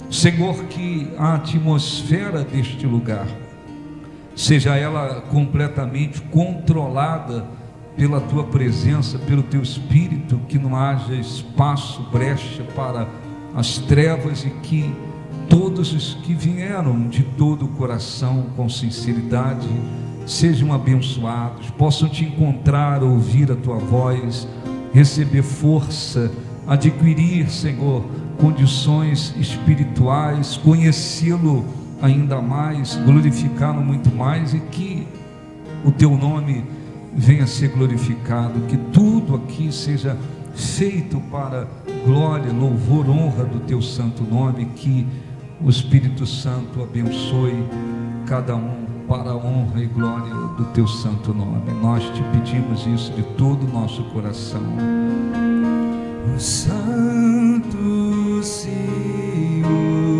Senhor, que a atmosfera deste lugar seja ela completamente controlada pela Tua presença, pelo Teu Espírito, que não haja espaço, brecha para as trevas, e que todos os que vieram de todo o coração, com sinceridade, sejam abençoados, possam Te encontrar, ouvir a Tua voz, receber força, adquirir, Senhor, condições espirituais, conhecê-lo ainda mais, glorificá-lo muito mais, e que o Teu nome venha a ser glorificado, que tudo aqui seja feito para glória, louvor, honra do Teu santo nome, que o Espírito Santo abençoe cada um para a honra e glória do Teu santo nome. Nós Te pedimos isso de todo o nosso coração. Os santos e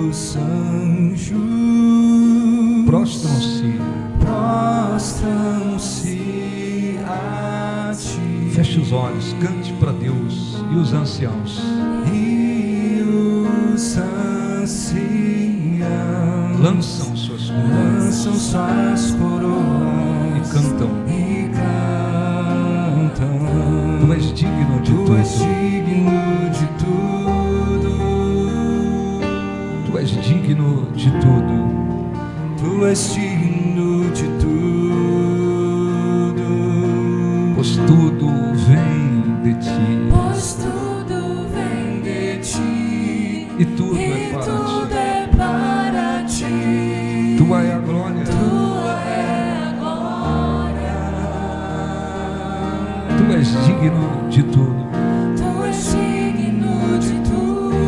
os anjos prostram-se a Ti. Feche os olhos, cante para Deus. E os anciãos lançam suas coroas e cantam. Tu és digno de Tu tudo. és digno de tudo. Tu és digno de tudo. Tu és digno de tudo. Pois tudo vem de Ti. Pois tudo vem de Ti. E tudo é para Ti. Tua é a glória. Tu és digno de tudo. Tu és digno de tudo.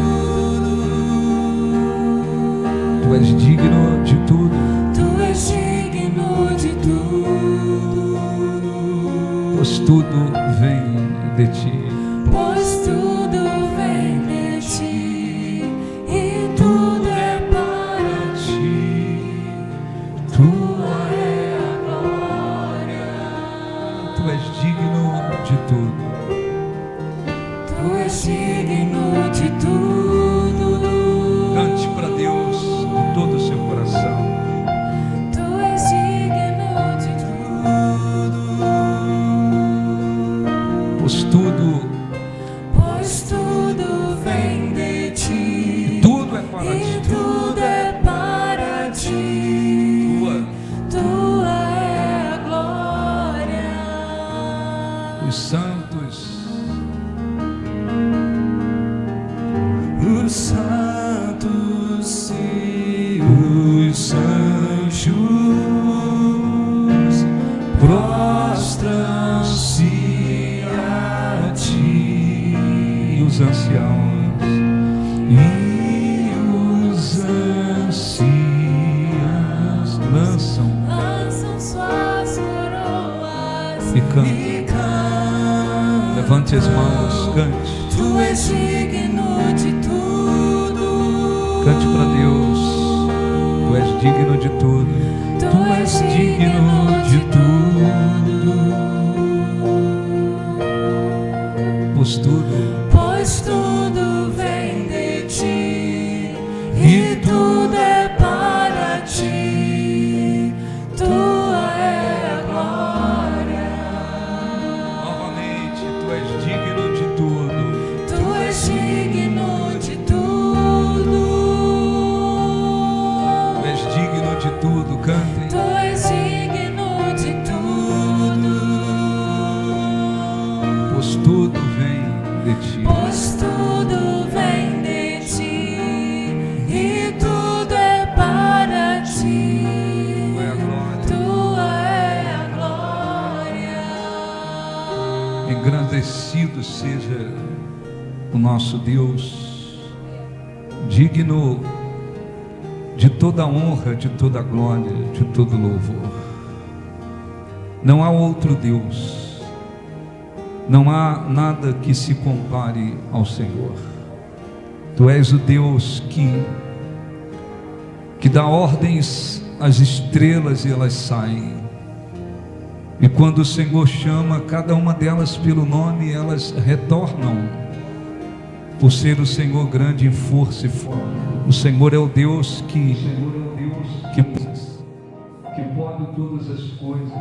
Tu és digno de tudo. Tu és digno de tudo. Pois tudo vem de Ti. Pois tudo vem de Ti. E tudo é para Ti. Tua é a glória. Tu és digno de tudo. Tu és digno de tudo. Cante para Deus com todo o seu coração. Tu és digno de tudo. Pois tudo vem de Ti. tudo é para E Ti. tudo é para Ti. Tua é a glória. Os santos e os anjos prostram-se a Ti. e os anciãos E os anciãos lançam lançam suas coroas e cantam. Levante as mãos, cante. Tu és digno de tudo. Cante para Deus. Tu és digno de tudo. Tu és digno de tudo. Pois tudo Pois tudo vem de Ti. E tudo é para Ti. Tua é a glória. novamente, Tu és digno de tudo. Tu és digno de tudo. Tu és digno de tudo. Cantem. Tu és digno de tudo. Pois tudo vem de Ti. Pois tudo vem de Ti. E tudo é para Ti. Tu é a glória. Tua é a glória. Engrandecido seja o nosso Deus, digno de toda honra, de toda glória, de todo louvor. Não há outro Deus, não há nada que se compare ao Senhor. Tu és o Deus que dá ordens às estrelas e elas saem. E quando o Senhor chama cada uma delas pelo nome, elas retornam, por ser o Senhor grande em força e forma. O Senhor é o Deus que pode todas as coisas.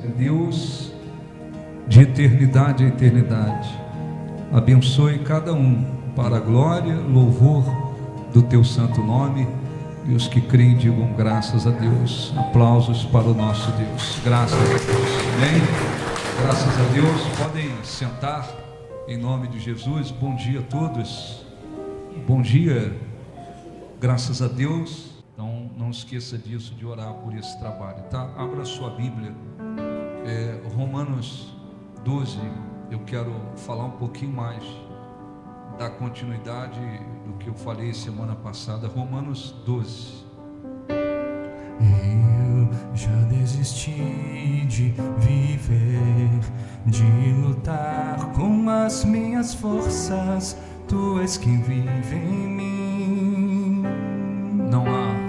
É Deus de eternidade a eternidade. Abençoe cada um para a glória, louvor do teu santo nome. E os que creem digam graças a Deus. Aplausos para o nosso Deus. Graças a Deus. Amém. Graças a Deus. Podem sentar em nome de Jesus. Bom dia a todos. Bom dia. Graças a Deus. Então não esqueça disso, de orar por esse trabalho, tá? Abra sua Bíblia. Romanos 12. Eu quero falar um pouquinho mais, dar continuidade do que eu falei semana passada. Romanos 12. Eu já desisti de viver, de lutar com as minhas forças. Tu és quem vive em mim. Não há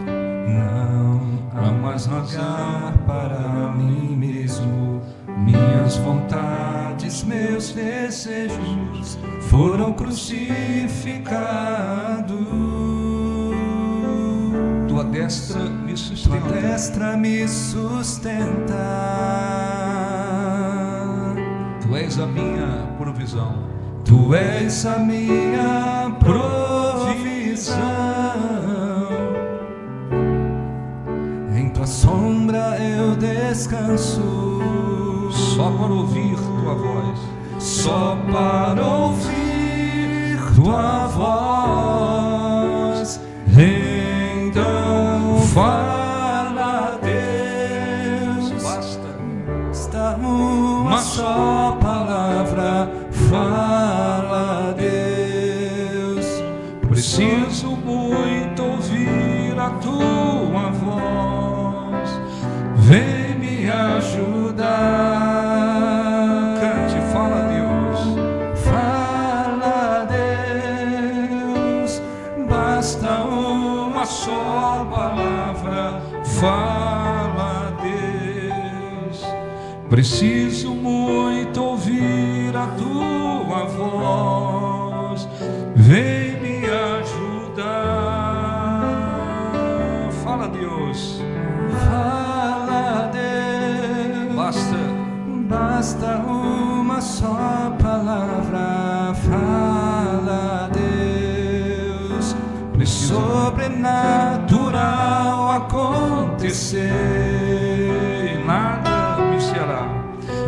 mais lugar para mim mesmo. Minhas vontades, meus desejos foram crucificados. Tua destra me sustenta. Tua destra me sustenta. Tu és a minha provisão. Tu és a minha provisão. Em tua sombra eu descanso. Só para ouvir tua voz. Só para ouvir tua voz. Então fala, Deus. Basta uma só palavra. Fala, Deus. Preciso muito ouvir a tua voz. Vem me ajudar. Cante, fala, Deus. Fala, Deus. Basta uma só palavra. Fala, Deus. Preciso muito ouvir a tua voz. Vem me ajudar. Fala, Deus. Fala, Deus. Basta uma só palavra. Fala, Deus. Sobrenatural acontecer.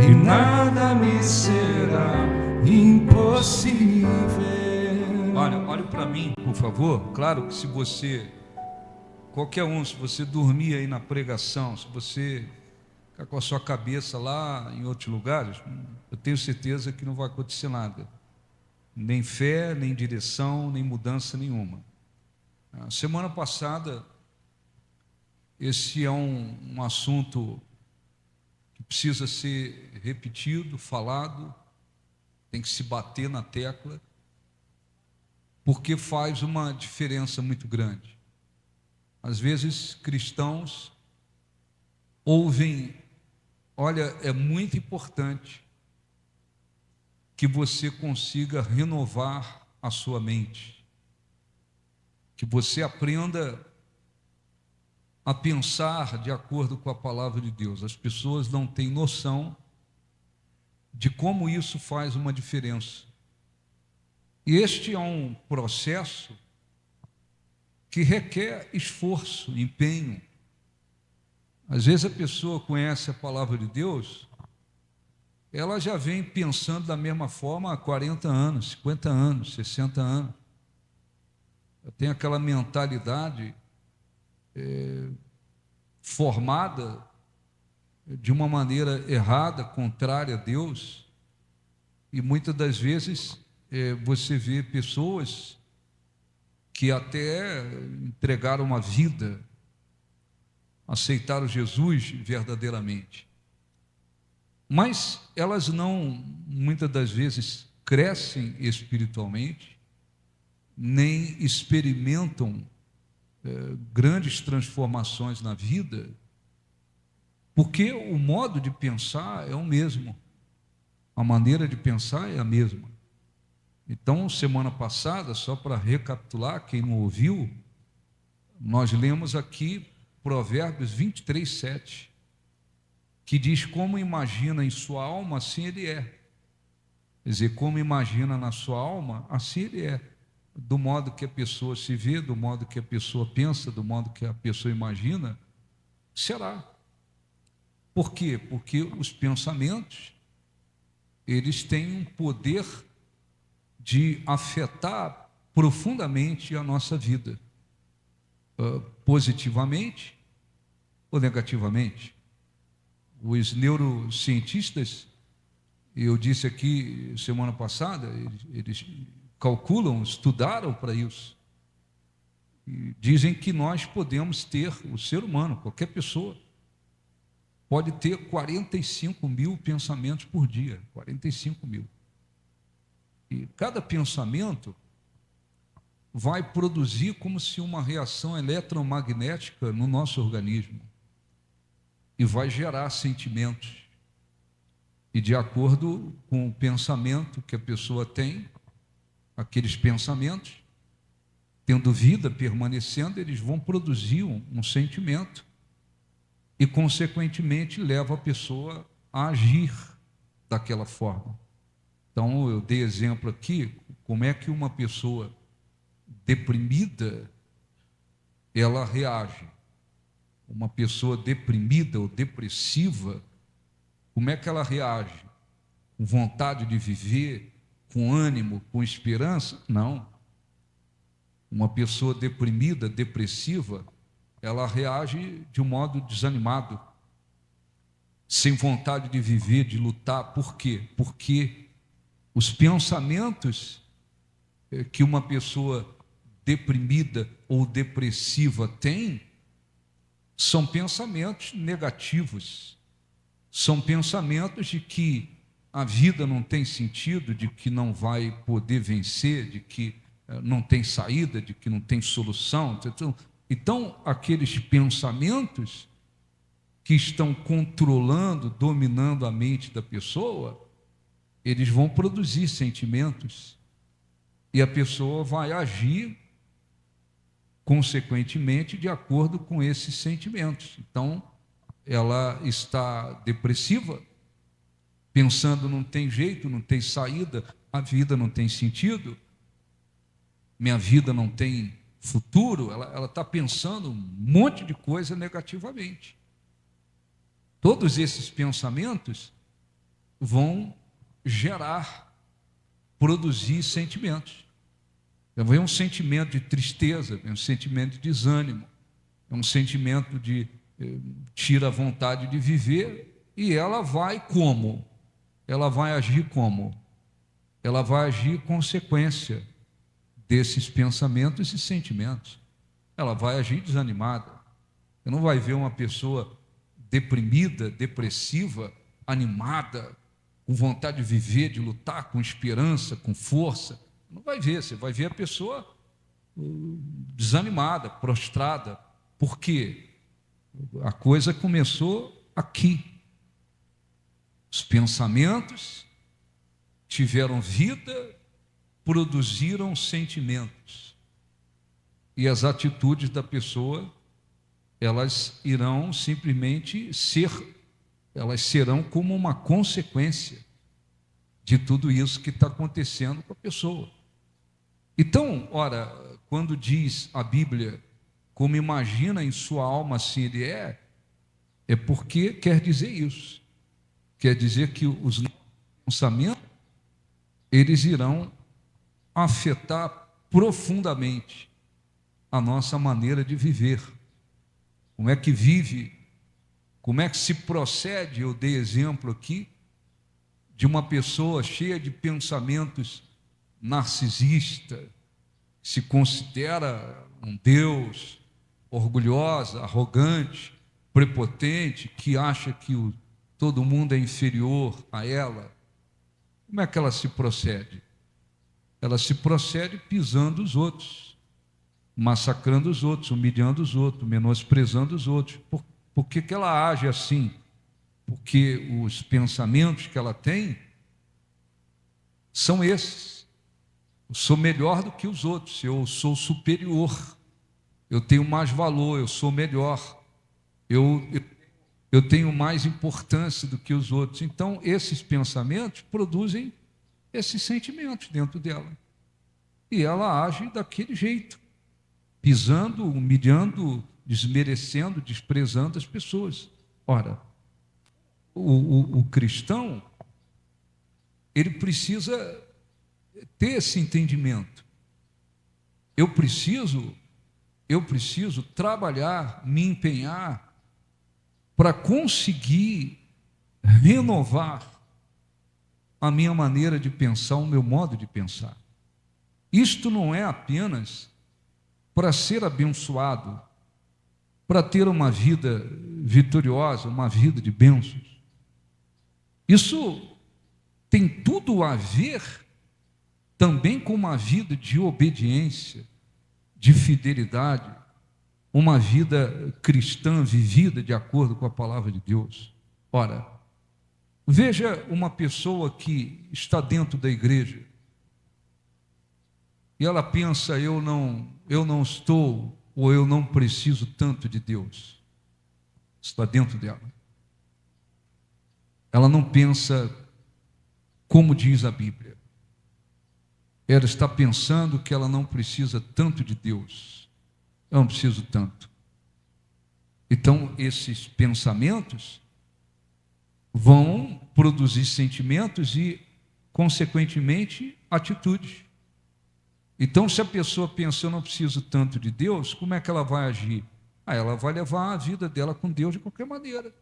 E nada me será impossível. Olha para mim, por favor. Claro que se você dormir aí na pregação, se você ficar com a sua cabeça lá em outros lugares, eu tenho certeza que não vai acontecer nada. Nem fé, nem direção, nem mudança nenhuma. Semana passada, esse é um assunto que precisa ser repetido, falado, tem que se bater na tecla, porque faz uma diferença muito grande. Às vezes, cristãos ouvem, olha, é muito importante que você consiga renovar a sua mente, que você aprenda a pensar de acordo com a palavra de Deus. As pessoas não têm noção de como isso faz uma diferença. E este é um processo que requer esforço, empenho. Às vezes a pessoa conhece a palavra de Deus, ela já vem pensando da mesma forma há 40 anos, 50 anos, 60 anos. Tem aquela mentalidade formada de uma maneira errada, contrária a Deus, e muitas das vezes você vê pessoas que até entregaram a vida, aceitaram Jesus verdadeiramente, mas elas não, muitas das vezes, crescem espiritualmente, nem experimentam grandes transformações na vida, porque o modo de pensar é o mesmo, a maneira de pensar é a mesma. Então, semana passada, só para recapitular, quem não ouviu, Nós lemos aqui Provérbios 23, 7, que diz: como imagina em sua alma, assim ele é. Quer dizer, como imagina na sua alma, assim ele é. Do modo que a pessoa se vê, do modo que a pessoa pensa, do modo que a pessoa imagina, será. Por quê? Porque os pensamentos, eles têm um poder de afetar profundamente a nossa vida, positivamente ou negativamente. Os neurocientistas, eu disse aqui semana passada, eles calculam, estudaram para isso, e dizem que nós podemos ter, o ser humano, qualquer pessoa, pode ter 45 mil pensamentos por dia, 45 mil. E cada pensamento vai produzir como se uma reação eletromagnética no nosso organismo e vai gerar sentimentos. E de acordo com o pensamento que a pessoa tem, aqueles pensamentos, tendo vida, permanecendo, eles vão produzir um sentimento e, consequentemente, leva a pessoa a agir daquela forma. Então, eu dei exemplo aqui, como é que uma pessoa deprimida, ela reage. Uma pessoa deprimida ou depressiva, como é que ela reage? Com vontade de viver, com ânimo, com esperança? Não. Uma pessoa deprimida, depressiva, ela reage de um modo desanimado, sem vontade de viver, de lutar. Por quê? Porque os pensamentos que uma pessoa deprimida ou depressiva tem são pensamentos negativos, são pensamentos de que a vida não tem sentido, de que não vai poder vencer, de que não tem saída, de que não tem solução. Então, aqueles pensamentos que estão controlando, dominando a mente da pessoa, eles vão produzir sentimentos e a pessoa vai agir consequentemente de acordo com esses sentimentos. Então, ela está depressiva, pensando não tem jeito, não tem saída, a vida não tem sentido, minha vida não tem futuro, ela está pensando um monte de coisa negativamente. Todos esses pensamentos vão gerar, produzir sentimentos. Vem um sentimento de tristeza, vem um sentimento de desânimo, é um sentimento de tira a vontade de viver, e ela vai como? Ela vai agir como? Ela vai agir consequência desses pensamentos e sentimentos. Ela vai agir desanimada. Você não vai ver uma pessoa deprimida, depressiva, animada, com vontade de viver, de lutar, com esperança, com força. Não vai ver, você vai ver a pessoa desanimada, prostrada. Por quê? A coisa começou aqui. Os pensamentos tiveram vida, produziram sentimentos. E as atitudes da pessoa, elas irão simplesmente elas serão como uma consequência de tudo isso que está acontecendo com a pessoa. Então, ora, quando diz a Bíblia, como imagina em sua alma assim ele é porque quer dizer isso. Quer dizer que os pensamentos, eles irão afetar profundamente a nossa maneira de viver. Como é que vive, como é que se procede. Eu dei exemplo aqui de uma pessoa cheia de pensamentos narcisista, se considera um Deus, orgulhosa, arrogante, prepotente, que acha que todo mundo é inferior a ela. Como é que ela se procede? Ela se procede pisando os outros, massacrando os outros, humilhando os outros, menosprezando os outros. Por que ela age assim? Porque os pensamentos que ela tem são esses. Eu sou melhor do que os outros, eu sou superior. eu tenho mais valor, eu sou melhor, eu tenho mais importância do que os outros. Então, esses pensamentos produzem esses sentimentos dentro dela. E ela age daquele jeito, pisando, humilhando, desmerecendo, desprezando as pessoas. Ora, o cristão, ele precisa ter esse entendimento. Eu preciso trabalhar, me empenhar para conseguir renovar a minha maneira de pensar, o meu modo de pensar. Isto não é apenas para ser abençoado, para ter uma vida vitoriosa, uma vida de bênçãos. Isso tem tudo a ver também com uma vida de obediência, de fidelidade, uma vida cristã vivida de acordo com a palavra de Deus. Ora, veja uma pessoa que está dentro da igreja e ela pensa, eu não estou, ou eu não preciso tanto de Deus. Está dentro dela. Ela não pensa como diz a Bíblia. Ela está pensando que ela não precisa tanto de Deus. Eu não preciso tanto. Então, esses pensamentos vão produzir sentimentos e, consequentemente, atitudes. Então, se a pessoa pensa, eu não preciso tanto de Deus, como é que ela vai agir? Ela vai levar a vida dela com Deus de qualquer maneira.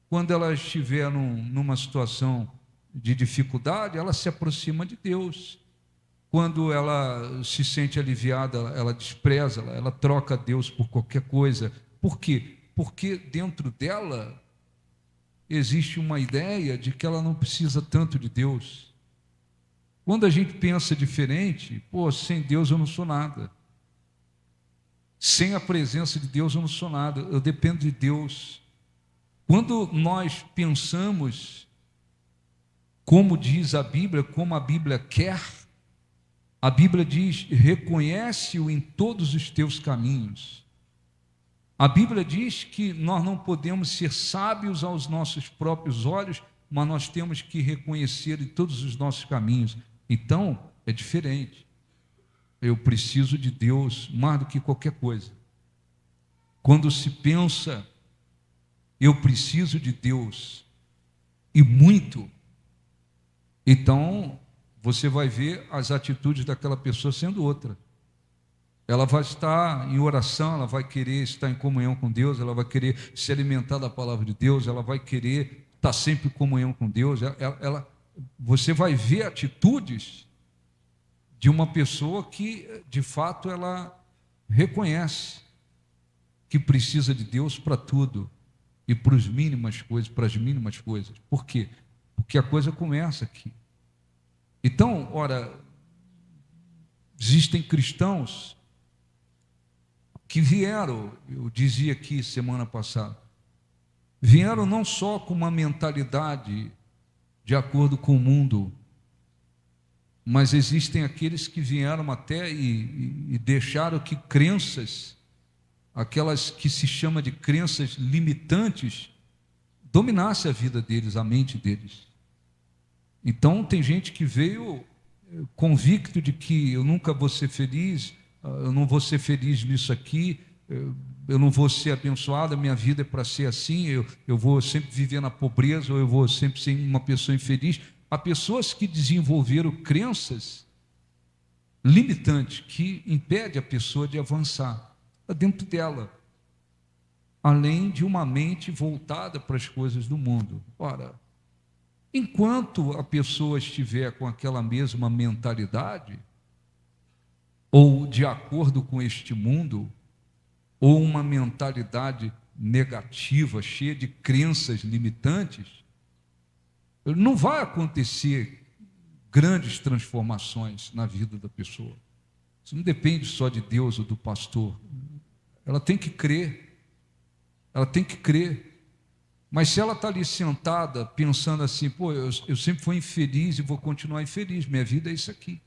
Quando ela estiver numa situação de dificuldade, ela se aproxima de Deus. Quando ela se sente aliviada, ela despreza, ela troca Deus por qualquer coisa. Por quê? Porque dentro dela existe uma ideia de que ela não precisa tanto de Deus. Quando a gente pensa diferente, sem Deus eu não sou nada. Sem a presença de Deus eu não sou nada, eu dependo de Deus. Quando nós pensamos como diz a Bíblia, como a Bíblia quer, a Bíblia diz, reconhece-o em todos os teus caminhos. A Bíblia diz que nós não podemos ser sábios aos nossos próprios olhos, mas nós temos que reconhecer em todos os nossos caminhos. Então, é diferente. Eu preciso de Deus mais do que qualquer coisa. Quando se pensa, eu preciso de Deus, e muito, então você vai ver as atitudes daquela pessoa sendo outra. Ela vai estar em oração, ela vai querer estar em comunhão com Deus, ela vai querer se alimentar da palavra de Deus, ela vai querer estar sempre em comunhão com Deus. Você vai ver atitudes de uma pessoa que, de fato, ela reconhece que precisa de Deus para tudo e para as mínimas coisas. Por quê? Porque a coisa começa aqui. Então, ora, existem cristãos que vieram, eu dizia aqui semana passada, vieram não só com uma mentalidade de acordo com o mundo, mas existem aqueles que vieram até e deixaram que crenças, aquelas que se chama de crenças limitantes, dominasse a vida deles, a mente deles. Então tem gente que veio convicto de que eu nunca vou ser feliz, eu não vou ser feliz nisso aqui, eu não vou ser abençoado, a minha vida é para ser assim, eu vou sempre viver na pobreza, ou eu vou sempre ser uma pessoa infeliz. Há pessoas que desenvolveram crenças limitantes que impedem a pessoa de avançar dentro dela, além de uma mente voltada para as coisas do mundo. Ora, enquanto a pessoa estiver com aquela mesma mentalidade, ou de acordo com este mundo, ou uma mentalidade negativa, cheia de crenças limitantes, não vai acontecer grandes transformações na vida da pessoa. Isso não depende só de Deus ou do pastor. Ela tem que crer. Ela tem que crer. Mas se ela está ali sentada, pensando assim, eu sempre fui infeliz e vou continuar infeliz, minha vida é isso aqui.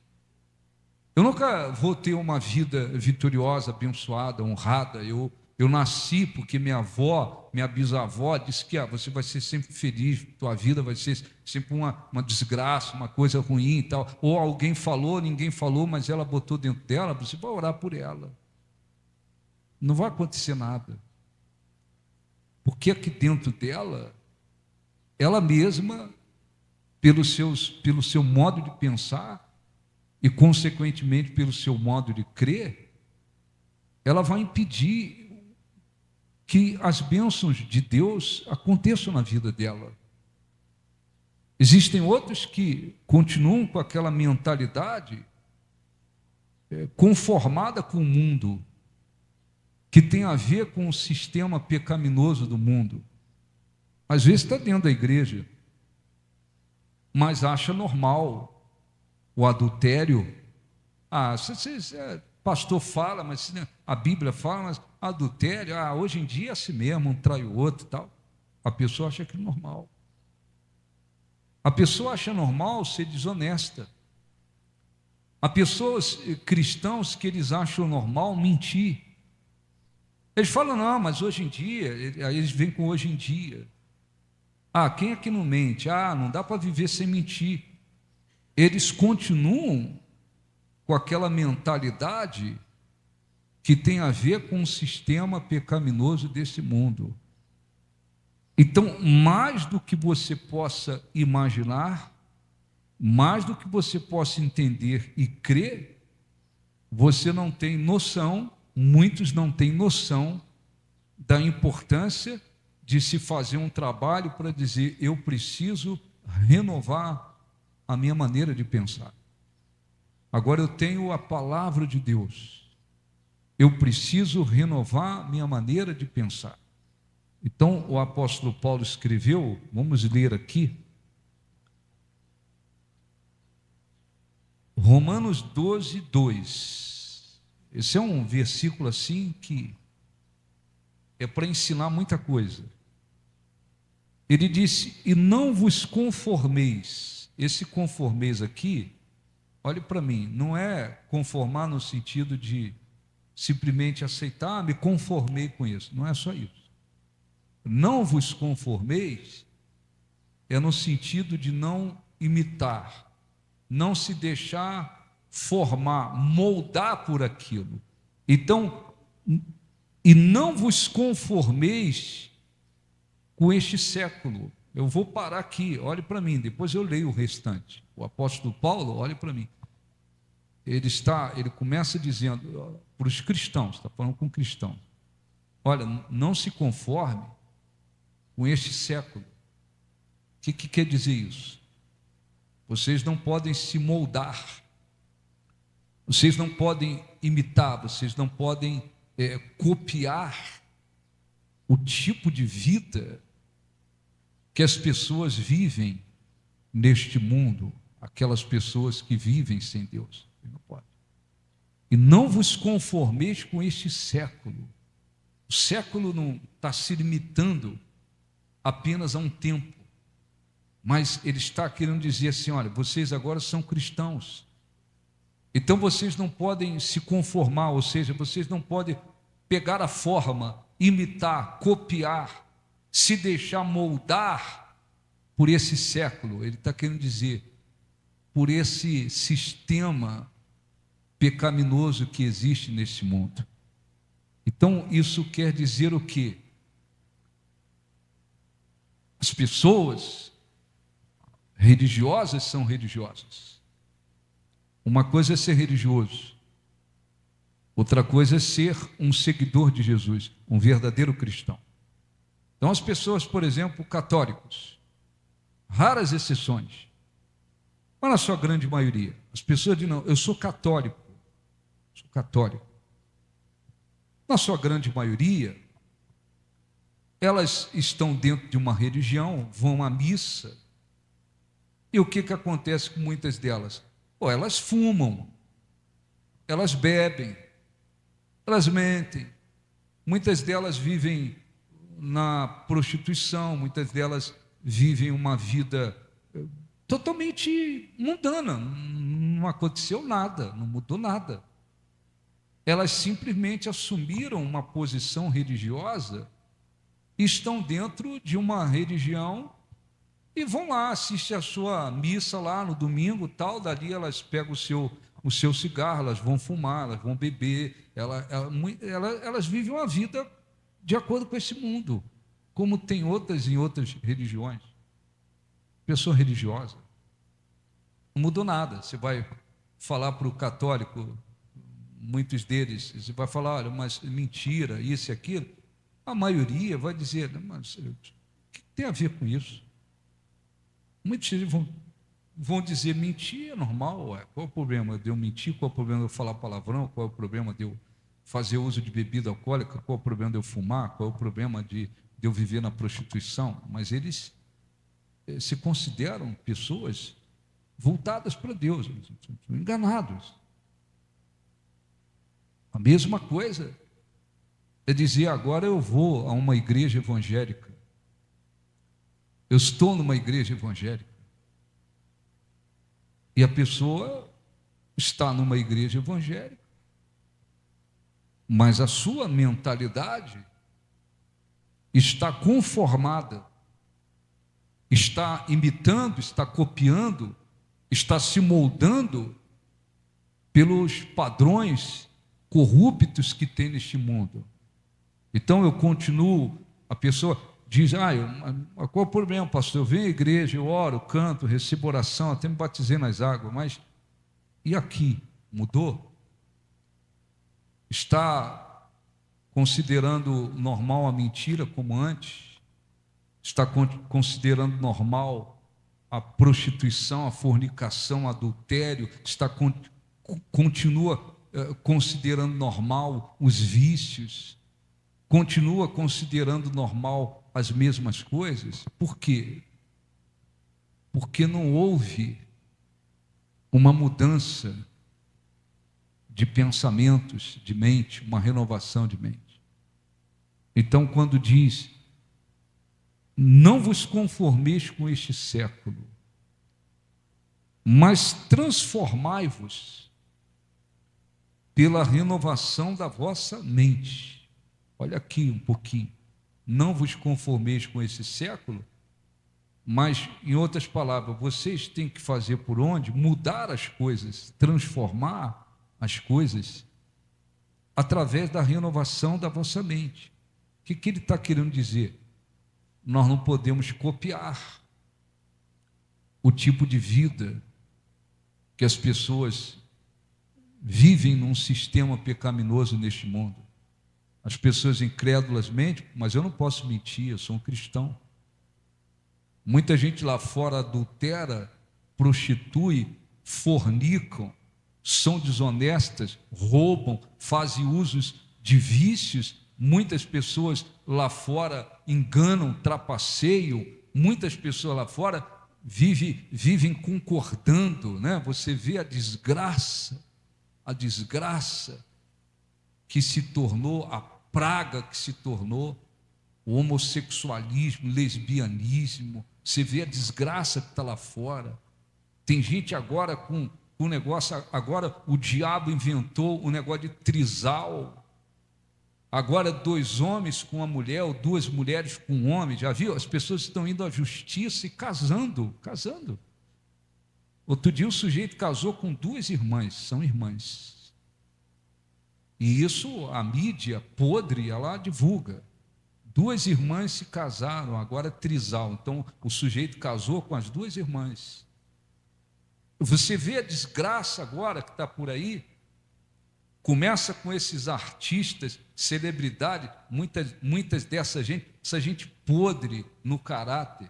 Eu nunca vou ter uma vida vitoriosa, abençoada, honrada. Eu nasci porque minha avó, minha bisavó disse que você vai ser sempre feliz, tua vida vai ser sempre uma desgraça, uma coisa ruim e tal. Ou alguém falou, ninguém falou, mas ela botou dentro dela, você vai orar por ela. Não vai acontecer nada. Porque aqui dentro dela, ela mesma, pelo seu modo de pensar e, consequentemente, pelo seu modo de crer, ela vai impedir que as bênçãos de Deus aconteçam na vida dela. Existem outros que continuam com aquela mentalidade conformada com o mundo, que tem a ver com o sistema pecaminoso do mundo. Às vezes está dentro da igreja, mas acha normal o adultério. Pastor fala, mas a Bíblia fala, mas adultério, hoje em dia é assim mesmo, um trai o outro e tal. A pessoa acha que é normal. A pessoa acha normal ser desonesta. Há pessoas cristãos que eles acham normal mentir. Eles falam, não, mas hoje em dia, aí eles vêm com hoje em dia. Quem é que não mente? Não dá para viver sem mentir. Eles continuam com aquela mentalidade que tem a ver com o sistema pecaminoso desse mundo. Então, mais do que você possa imaginar, mais do que você possa entender e crer, você não tem noção, muitos não têm noção da importância de se fazer um trabalho para dizer, eu preciso renovar a minha maneira de pensar. Agora eu tenho a palavra de Deus. Eu preciso renovar minha maneira de pensar. Então o apóstolo Paulo escreveu, vamos ler aqui, Romanos 12, 2. Esse é um versículo assim que é para ensinar muita coisa. Ele disse, e não vos conformeis. Esse conformeis aqui, olhe para mim, não é conformar no sentido de simplesmente aceitar, me conformei com isso. Não é só isso. Não vos conformeis é no sentido de não imitar, não se deixar formar, moldar por aquilo. Então, e não vos conformeis com este século. Eu vou parar aqui, olhe para mim, depois eu leio o restante. O apóstolo Paulo, olhe para mim. Ele começa dizendo para os cristãos, está falando com cristãos, olha, não se conforme com este século. O que quer dizer isso? Vocês não podem se moldar, vocês não podem imitar, vocês não podem copiar o tipo de vida que as pessoas vivem neste mundo, aquelas pessoas que vivem sem Deus. Não pode. E não vos conformeis com este século. O século não está se limitando apenas a um tempo, mas ele está querendo dizer assim, olha, vocês agora são cristãos, então vocês não podem se conformar, ou seja, vocês não podem pegar a forma, imitar, copiar, se deixar moldar por esse século. Ele está querendo dizer, por esse sistema pecaminoso que existe nesse mundo. Então, isso quer dizer o quê? As pessoas religiosas são religiosas. Uma coisa é ser religioso, outra coisa é ser um seguidor de Jesus, um verdadeiro cristão. Então, as pessoas, por exemplo, católicos, raras exceções, mas na sua grande maioria, as pessoas dizem, não, eu sou católico. Na sua grande maioria, elas estão dentro de uma religião, vão à missa, e o que acontece com muitas delas? Elas fumam, elas bebem, elas mentem, muitas delas vivem na prostituição, muitas delas vivem uma vida totalmente mundana, não aconteceu nada, não mudou nada. Elas simplesmente assumiram uma posição religiosa, estão dentro de uma religião e vão lá, assistem a sua missa lá no domingo, tal, dali elas pegam o seu cigarro, elas vão fumar, elas vão beber, elas vivem uma vida de acordo com esse mundo, como tem outras em outras religiões. Pessoa religiosa. Não mudou nada. Você vai falar para o católico, muitos deles, você vai falar, olha, mas mentira, isso e aquilo. A maioria vai dizer, mas o que tem a ver com isso? Muitos deles vão dizer, mentir é normal, ué. Qual é o problema de eu mentir? Qual é o problema de eu falar palavrão? Qual é o problema de eu fazer uso de bebida alcoólica? Qual é o problema de eu fumar? Qual é o problema de eu viver na prostituição? Mas eles se consideram pessoas voltadas para Deus, enganados. A mesma coisa é dizer, agora eu vou a uma igreja evangélica. Eu estou numa igreja evangélica. E a pessoa está numa igreja evangélica, mas a sua mentalidade está conformada, está imitando, está copiando, está se moldando pelos padrões corruptos que tem neste mundo. Então eu continuo, a pessoa diz, qual é o problema, pastor? Eu venho à igreja, eu oro, canto, recebo oração, até me batizei nas águas, mas e aqui? Mudou? Está considerando normal a mentira como antes? Está considerando normal a prostituição, a fornicação, o adultério? Continua considerando normal os vícios? Continua considerando normal as mesmas coisas? Por quê? Porque não houve uma mudança de pensamentos, de mente, uma renovação de mente. Então, quando diz, não vos conformeis com este século, mas transformai-vos pela renovação da vossa mente. Olha aqui um pouquinho. Não vos conformeis com esse século, mas, em outras palavras, vocês têm que fazer por onde? Mudar as coisas, transformar as coisas através da renovação da vossa mente. O que ele está querendo dizer? Nós não podemos copiar o tipo de vida que as pessoas vivem num sistema pecaminoso neste mundo. As pessoas incrédulas mentem, mas eu não posso mentir, eu sou um cristão. Muita gente lá fora adultera, prostitui, fornicam, são desonestas, roubam, fazem usos de vícios. Muitas pessoas lá fora enganam, trapaceiam. Muitas pessoas lá fora vivem concordando, né? Você vê a desgraça que se tornou, a praga que se tornou o homossexualismo, lesbianismo. Você vê a desgraça que está lá fora. Tem gente agora com o negócio, agora o diabo inventou o negócio de trisal. Agora 2 homens com uma mulher, ou 2 mulheres com um homem, já viu? As pessoas estão indo à justiça e casando. Outro dia o sujeito casou com 2 irmãs, são irmãs. E isso a mídia podre, ela divulga. 2 irmãs se casaram, agora é trisal. Então o sujeito casou com as 2 irmãs. Você vê a desgraça agora que está por aí. Começa com esses artistas, celebridade, muitas dessa gente, essa gente podre no caráter.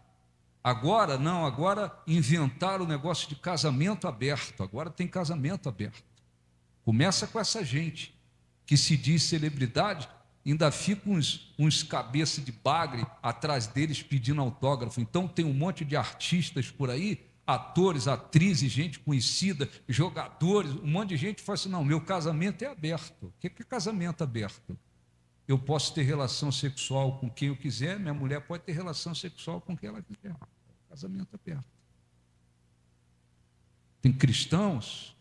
Agora não, agora inventaram o negócio de casamento aberto. Agora tem casamento aberto. Começa com essa gente que se diz celebridade, ainda fica uns cabeça de bagre atrás deles pedindo autógrafo. Então tem um monte de artistas por aí, atores, atrizes, gente conhecida, jogadores, um monte de gente fala assim, não, meu casamento é aberto. O que é casamento aberto? Eu posso ter relação sexual com quem eu quiser, minha mulher pode ter relação sexual com quem ela quiser. Casamento aberto. Tem cristãos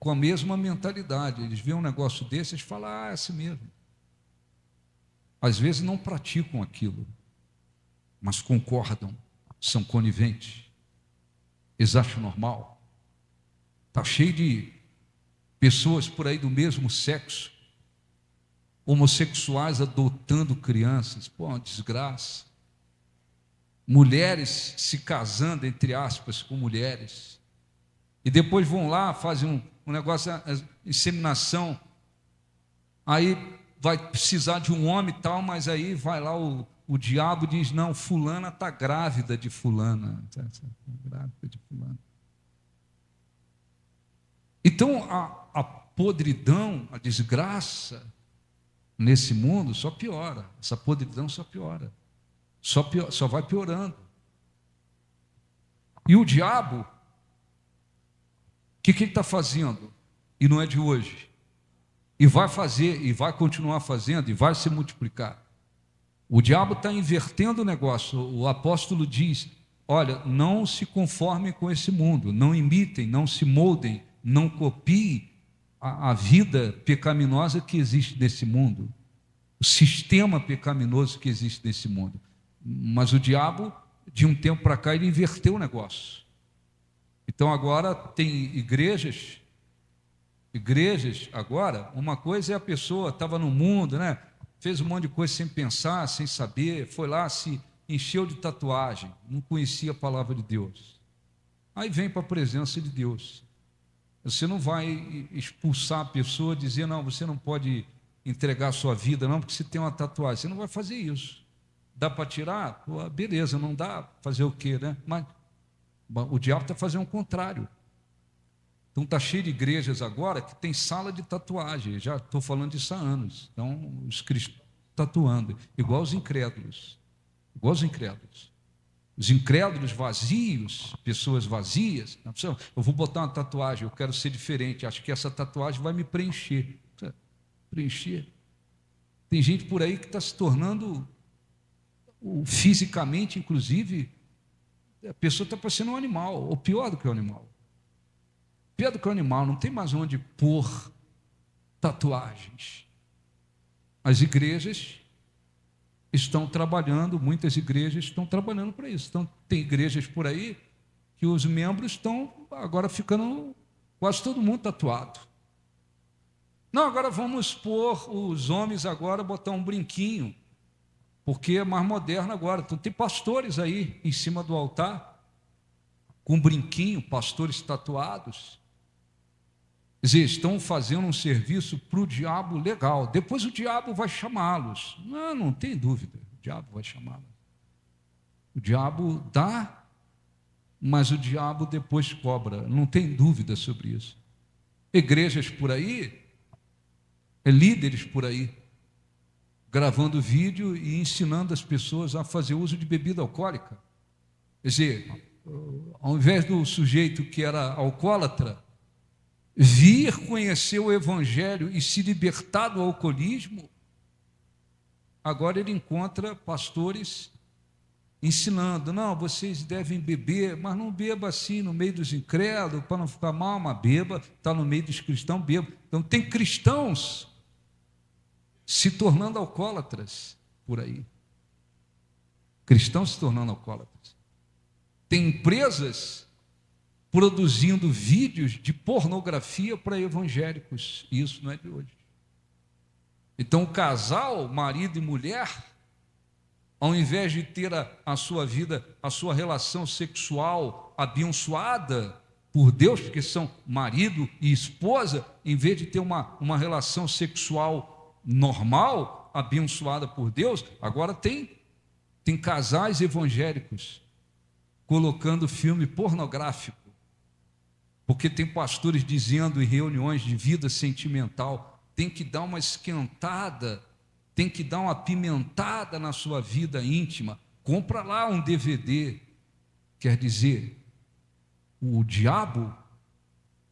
com a mesma mentalidade. Eles veem um negócio desse e falam, é assim mesmo. Às vezes não praticam aquilo, mas concordam, são coniventes. Eles acham normal. Está cheio de pessoas por aí do mesmo sexo, homossexuais adotando crianças. Pô, uma desgraça. Mulheres se casando, entre aspas, com mulheres. E depois vão lá, fazem um negócio, inseminação. Aí vai precisar de um homem e tal, mas aí vai lá o diabo diz, não, fulana está grávida de fulana. Grávida de fulana. Então, a podridão, a desgraça nesse mundo só piora. Essa podridão só piora. Só vai piorando. E o diabo, o que ele está fazendo? E não é de hoje. E vai fazer, e vai continuar fazendo, e vai se multiplicar. O diabo está invertendo o negócio. O apóstolo diz, olha, não se conformem com esse mundo, não imitem, não se moldem, não copiem a vida pecaminosa que existe nesse mundo, o sistema pecaminoso que existe nesse mundo. Mas o diabo, de um tempo para cá, ele inverteu o negócio. Então agora tem igrejas agora, uma coisa é a pessoa estava no mundo, né? Fez um monte de coisa sem pensar, sem saber, foi lá, se encheu de tatuagem, não conhecia a palavra de Deus. Aí vem para a presença de Deus. Você não vai expulsar a pessoa, dizer, não, você não pode entregar a sua vida, não, porque você tem uma tatuagem. Você não vai fazer isso. Dá para tirar? Pô, beleza, não dá, fazer o quê, né? Mas o diabo está fazendo o contrário. Então está cheio de igrejas agora que tem sala de tatuagem. Já estou falando disso há anos. Então, os cristãos tatuando, igual os incrédulos. Igual os incrédulos. Os incrédulos vazios, pessoas vazias. Eu vou botar uma tatuagem, eu quero ser diferente, acho que essa tatuagem vai me preencher. Preencher. Tem gente por aí que está se tornando, fisicamente, inclusive, a pessoa está parecendo um animal, ou pior do que o animal. Pior do que o animal, não tem mais onde pôr tatuagens. As igrejas estão trabalhando, muitas igrejas estão trabalhando para isso. Então, tem igrejas por aí que os membros estão agora ficando quase todo mundo tatuado. Não, agora vamos pôr os homens agora, botar um brinquinho, porque é mais moderno agora. Então, tem pastores aí em cima do altar, com brinquinho, pastores tatuados. Quer dizer, estão fazendo um serviço para o diabo legal. Depois o diabo vai chamá-los. Não tem dúvida, o diabo vai chamá-los. O diabo dá, mas o diabo depois cobra. Não tem dúvida sobre isso. Igrejas por aí, líderes por aí, gravando vídeo e ensinando as pessoas a fazer uso de bebida alcoólica. Quer dizer, ao invés do sujeito que era alcoólatra vir conhecer o Evangelho e se libertar do alcoolismo, agora ele encontra pastores ensinando, não, vocês devem beber, mas não beba assim no meio dos incrédulos, para não ficar mal, mas beba, está no meio dos cristãos, beba. Então tem cristãos se tornando alcoólatras por aí. Cristãos se tornando alcoólatras. Tem empresas produzindo vídeos de pornografia para evangélicos. Isso não é de hoje. Então, o casal, marido e mulher, ao invés de ter a sua vida, a sua relação sexual abençoada por Deus, porque são marido e esposa, em vez de ter uma relação sexual normal, abençoada por Deus, agora tem casais evangélicos colocando filme pornográfico. Porque tem pastores dizendo em reuniões de vida sentimental, tem que dar uma esquentada, tem que dar uma apimentada na sua vida íntima. Compra lá um DVD. Quer dizer, o diabo,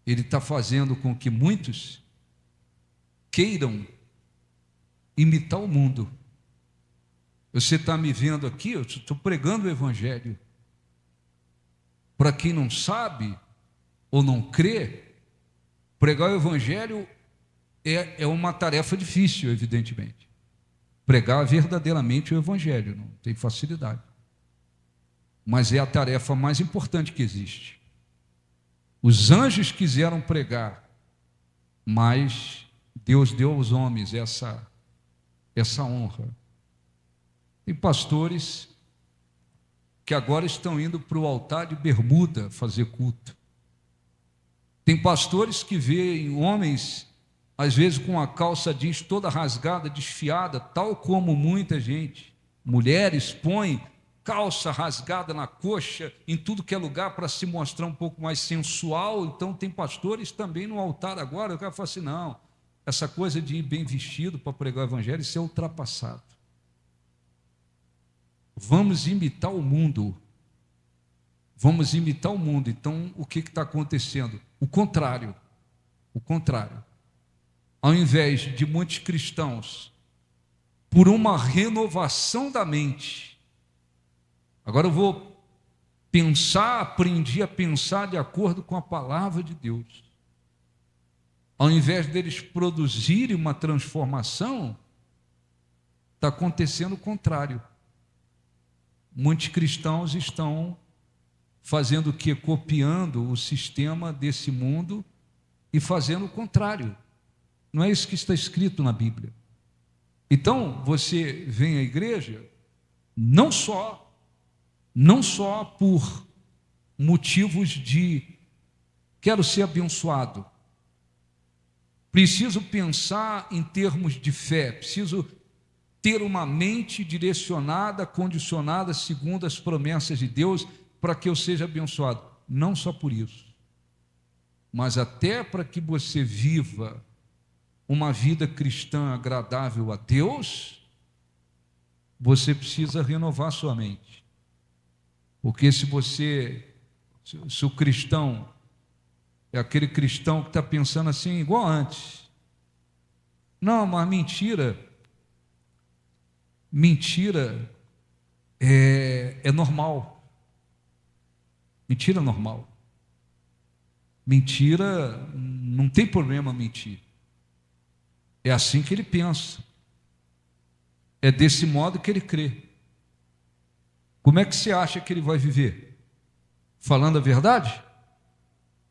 ele está fazendo com que muitos queiram imitar o mundo. Você está me vendo aqui, eu estou pregando o Evangelho. Para quem não sabe, ou não crê, Pregar o evangelho é uma tarefa difícil, evidentemente. Pregar verdadeiramente o evangelho não tem facilidade. Mas é a tarefa mais importante que existe. Os anjos quiseram pregar, mas Deus deu aos homens essa honra. Tem pastores que agora estão indo para o altar de bermuda fazer culto. Tem pastores que veem homens, às vezes com a calça jeans toda rasgada, desfiada, tal como muita gente. Mulheres põem calça rasgada na coxa, em tudo que é lugar, para se mostrar um pouco mais sensual. Então tem pastores também no altar agora. O cara fala assim, não, essa coisa de ir bem vestido para pregar o evangelho, isso é ultrapassado. Vamos imitar o mundo. Vamos imitar o mundo. Então, o que está acontecendo? O contrário. O contrário. Ao invés de muitos cristãos, por uma renovação da mente, agora eu vou pensar, aprendi a pensar de acordo com a palavra de Deus. Ao invés deles produzirem uma transformação, está acontecendo o contrário. Muitos cristãos estão fazendo o quê? Copiando o sistema desse mundo e fazendo o contrário. Não é isso que está escrito na Bíblia. Então, você vem à igreja não só por motivos de quero ser abençoado, preciso pensar em termos de fé, preciso ter uma mente direcionada, condicionada segundo as promessas de Deus para que eu seja abençoado. Não só por isso, mas até para que você viva uma vida cristã agradável a Deus, você precisa renovar sua mente. Porque se o cristão é aquele cristão que está pensando assim, igual antes, não, mas mentira é normal. Mentira é normal. Mentira, não tem problema mentir. É assim que ele pensa. É desse modo que ele crê. Como é que você acha que ele vai viver? Falando a verdade?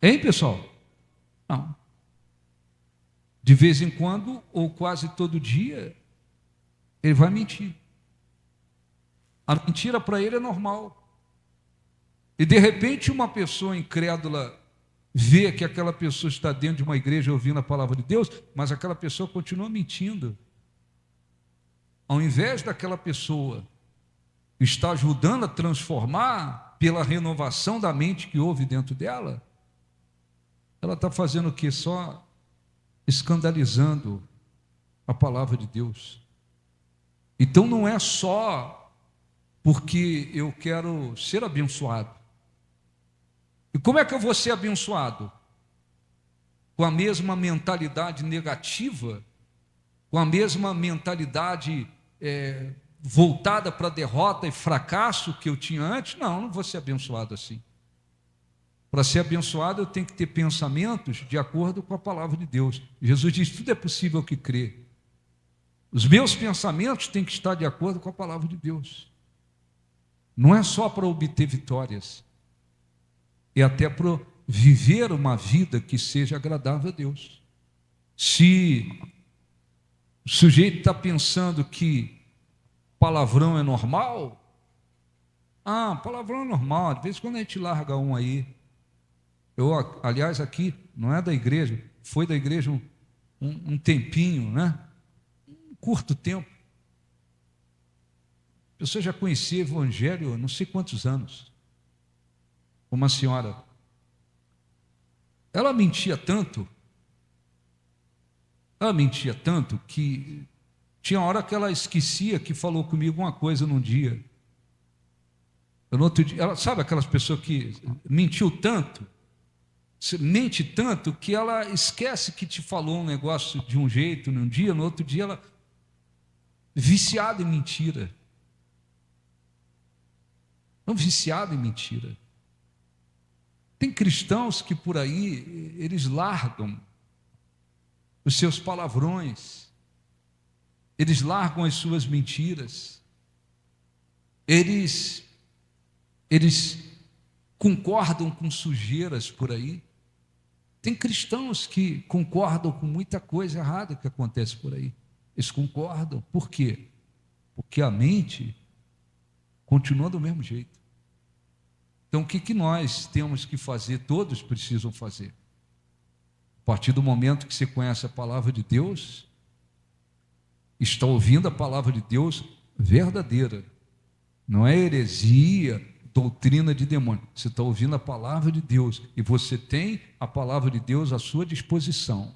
Hein, pessoal? Não. De vez em quando, ou quase todo dia, ele vai mentir. A mentira para ele é normal. E de repente uma pessoa incrédula vê que aquela pessoa está dentro de uma igreja ouvindo a palavra de Deus, mas aquela pessoa continua mentindo. Ao invés daquela pessoa estar ajudando a transformar pela renovação da mente que houve dentro dela, ela está fazendo o quê? Só escandalizando a palavra de Deus. Então não é só porque eu quero ser abençoado. E como é que eu vou ser abençoado? Com a mesma mentalidade negativa, com a mesma mentalidade voltada para a derrota e fracasso que eu tinha antes? Não vou ser abençoado assim. Para ser abençoado eu tenho que ter pensamentos de acordo com a palavra de Deus. Jesus diz, tudo é possível que crê. Os meus pensamentos têm que estar de acordo com a palavra de Deus. Não é só para obter vitórias, é até para viver uma vida que seja agradável a Deus. Se o sujeito está pensando que palavrão é normal, palavrão é normal, de vez em quando a gente larga um aí. Eu, aliás, aqui, não é da igreja, foi da igreja um tempinho, né? Um curto tempo. A pessoa já conhecia o evangelho há não sei quantos anos. Uma senhora, ela mentia tanto que tinha hora que ela esquecia que falou comigo uma coisa num dia. No outro dia, ela, sabe aquelas pessoas que mentiu tanto, mente tanto que ela esquece que te falou um negócio de um jeito num dia, no outro dia ela viciada em mentira. Não viciada em mentira. Tem cristãos que por aí, eles largam os seus palavrões, eles largam as suas mentiras, eles concordam com sujeiras por aí. Tem cristãos que concordam com muita coisa errada que acontece por aí. Eles concordam. Por quê? Porque a mente continua do mesmo jeito. Então, o que nós temos que fazer? Todos precisam fazer. A partir do momento que você conhece a palavra de Deus, está ouvindo a palavra de Deus verdadeira, não é heresia, doutrina de demônio. Você está ouvindo a palavra de Deus e você tem a palavra de Deus à sua disposição.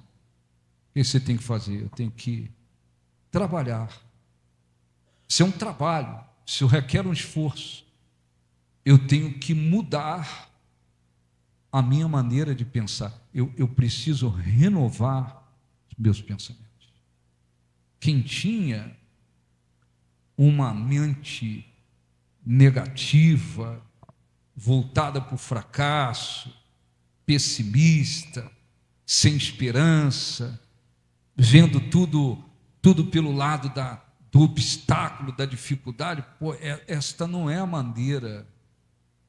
O que você tem que fazer? Eu tenho que trabalhar. Isso é um trabalho, isso requer um esforço. Eu tenho que mudar a minha maneira de pensar. Eu preciso renovar os meus pensamentos. Quem tinha uma mente negativa, voltada para o fracasso, pessimista, sem esperança, vendo tudo pelo lado do obstáculo, da dificuldade, esta não é a maneira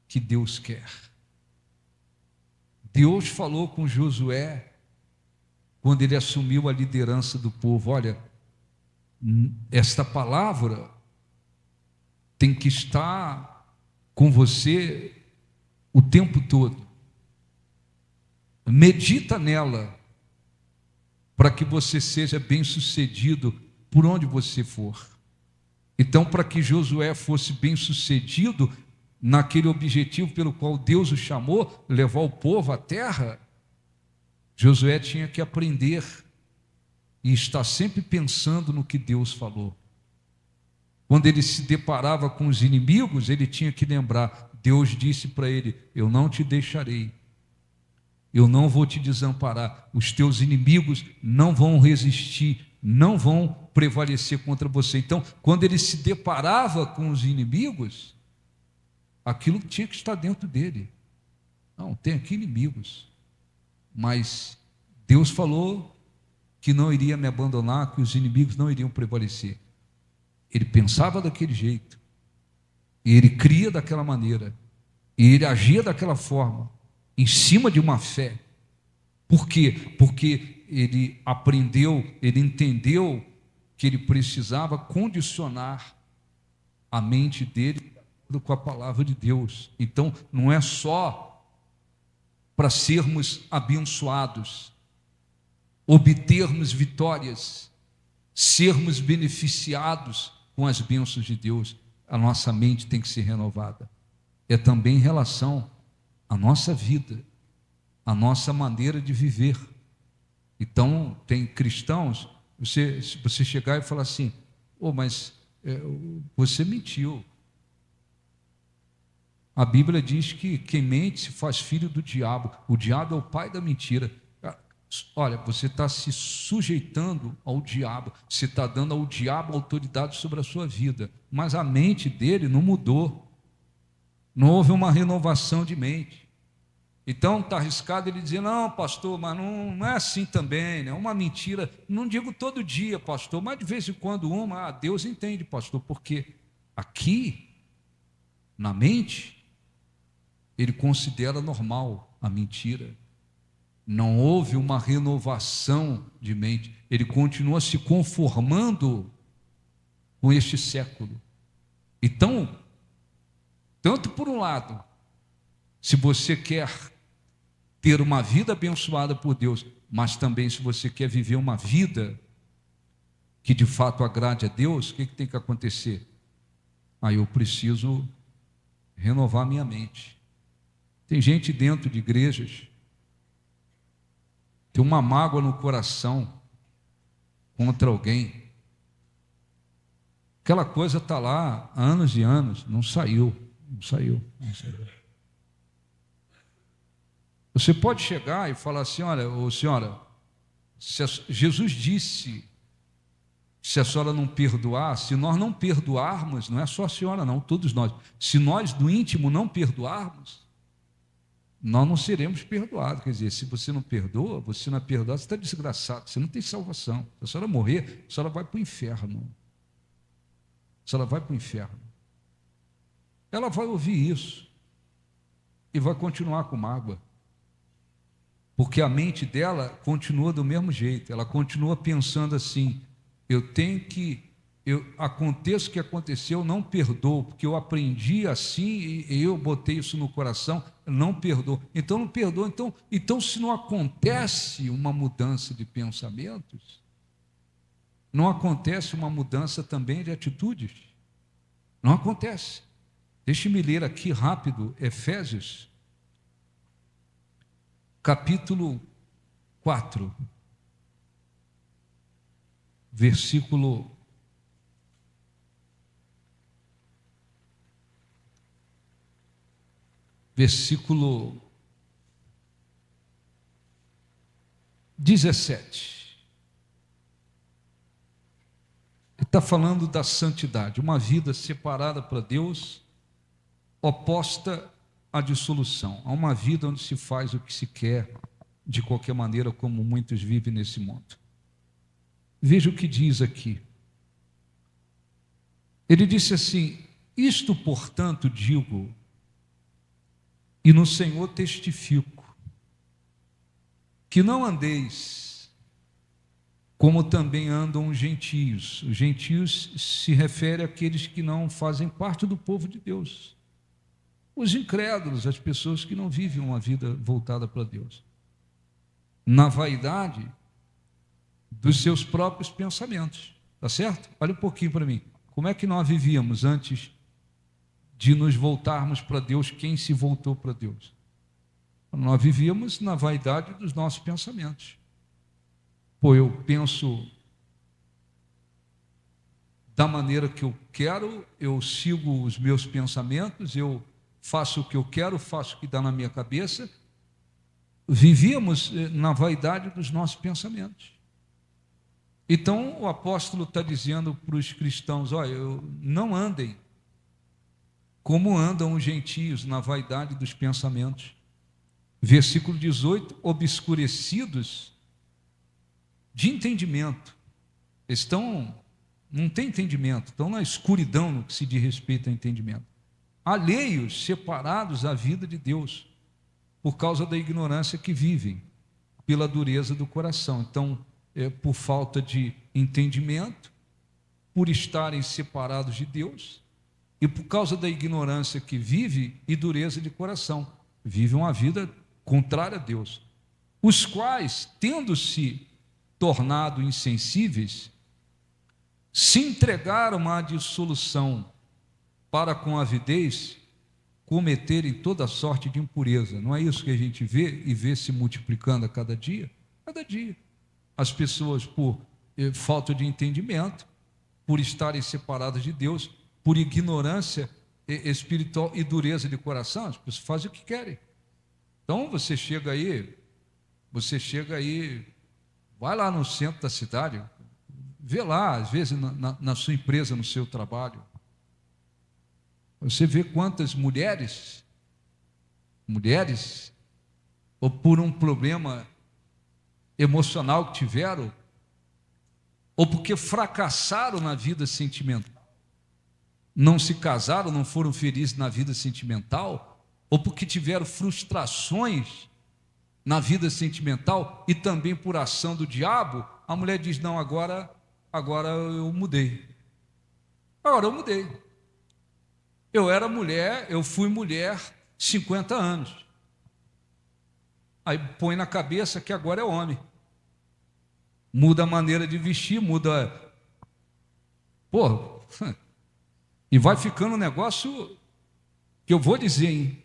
que Deus quer. Deus falou com Josué, quando ele assumiu a liderança do povo: olha, esta palavra tem que estar com você o tempo todo. Medita nela, para que você seja bem-sucedido por onde você for. Então, para que Josué fosse bem-sucedido naquele objetivo pelo qual Deus o chamou, levar o povo à terra, Josué tinha que aprender e estar sempre pensando no que Deus falou. Quando ele se deparava com os inimigos, ele tinha que lembrar: Deus disse para ele: eu não te deixarei, eu não vou te desamparar, os teus inimigos não vão resistir, não vão prevalecer contra você. Então, quando ele se deparava com os inimigos, aquilo tinha que estar dentro dele. Não, tem aqui inimigos, mas Deus falou que não iria me abandonar, que os inimigos não iriam prevalecer. Ele pensava daquele jeito, e ele cria daquela maneira, e ele agia daquela forma, em cima de uma fé. Por quê? Porque ele aprendeu, ele entendeu que ele precisava condicionar a mente dele com a palavra de Deus. Então, não é só para sermos abençoados, obtermos vitórias, sermos beneficiados com as bênçãos de Deus. A nossa mente tem que ser renovada. É também em relação à nossa vida, à nossa maneira de viver. Então, tem cristãos, se você chegar e falar assim: mas você mentiu. A Bíblia diz que quem mente se faz filho do diabo. O diabo é o pai da mentira. Olha, você está se sujeitando ao diabo, você está dando ao diabo autoridade sobre a sua vida, mas a mente dele não mudou, não houve uma renovação de mente. Então está arriscado ele dizer: não, pastor, mas não é assim também, né? Uma mentira, não digo todo dia, pastor, mas de vez em quando Deus entende, pastor, porque aqui, na mente, ele considera normal a mentira. Não houve uma renovação de mente, ele continua se conformando com este século. Então, tanto por um lado, se você quer ter uma vida abençoada por Deus, mas também se você quer viver uma vida que de fato agrade a Deus, o que tem que acontecer? Eu preciso renovar minha mente. Tem gente dentro de igrejas, tem uma mágoa no coração contra alguém. Aquela coisa está lá há anos e anos, não saiu. Você pode chegar e falar assim: olha, senhora, Jesus disse, se a senhora não perdoar, se nós não perdoarmos, não é só a senhora não, todos nós, se nós do íntimo não perdoarmos, nós não seremos perdoados. Quer dizer, se você não perdoa, você não é perdoado, você está desgraçado, você não tem salvação. Se a senhora morrer, a senhora vai para o inferno. A senhora vai para o inferno. Ela vai ouvir isso e vai continuar com mágoa, porque a mente dela continua do mesmo jeito, ela continua pensando assim: aconteça o que aconteceu, eu não perdoo, porque eu aprendi assim e eu botei isso no coração, eu não perdoo. Então não perdoo. Então se não acontece uma mudança de pensamentos, não acontece uma mudança também de atitudes. Não acontece. Deixe-me ler aqui rápido, Efésios, capítulo 4, versículo 17. Ele está falando da santidade, uma vida separada para Deus, oposta à dissolução, a uma vida onde se faz o que se quer, de qualquer maneira, como muitos vivem nesse mundo. Veja o que diz aqui. Ele disse assim: isto, portanto, digo, e no Senhor testifico, que não andeis como também andam os gentios. Os gentios se refere àqueles que não fazem parte do povo de Deus, os incrédulos, as pessoas que não vivem uma vida voltada para Deus, na vaidade dos seus próprios pensamentos. Está certo? Olha um pouquinho para mim. Como é que nós vivíamos antes de nos voltarmos para Deus? Quem se voltou para Deus? Nós vivíamos na vaidade dos nossos pensamentos. Pô, eu penso da maneira que eu quero, eu sigo os meus pensamentos, eu faço o que eu quero, faço o que dá na minha cabeça. Vivíamos na vaidade dos nossos pensamentos. Então o apóstolo está dizendo para os cristãos: olha, não andem como andam os gentios, na vaidade dos pensamentos. Versículo 18: obscurecidos de entendimento. Não tem entendimento, estão na escuridão no que se diz respeito a entendimento. Alheios, separados à vida de Deus, por causa da ignorância que vivem, pela dureza do coração. Então, por falta de entendimento, por estarem separados de Deus, e por causa da ignorância que vive e dureza de coração, vivem uma vida contrária a Deus, os quais, tendo-se tornado insensíveis, se entregaram à dissolução, para com avidez cometerem toda sorte de impureza. Não é isso que a gente vê e vê se multiplicando a cada dia? Cada dia. As pessoas, por falta de entendimento, por estarem separadas de Deus, por ignorância espiritual e dureza de coração, as pessoas fazem o que querem. Então você chega aí, vai lá no centro da cidade, vê lá, às vezes na sua empresa, no seu trabalho, você vê quantas mulheres, ou por um problema emocional que tiveram, ou porque fracassaram na vida sentimental, não se casaram, não foram felizes na vida sentimental, ou porque tiveram frustrações na vida sentimental e também por ação do diabo, a mulher diz: não, agora eu mudei. Agora eu mudei. Eu era mulher, eu fui mulher 50 anos. Aí põe na cabeça que agora é homem. Muda a maneira de vestir, muda. Pô, e vai ficando um negócio que eu vou dizer, hein?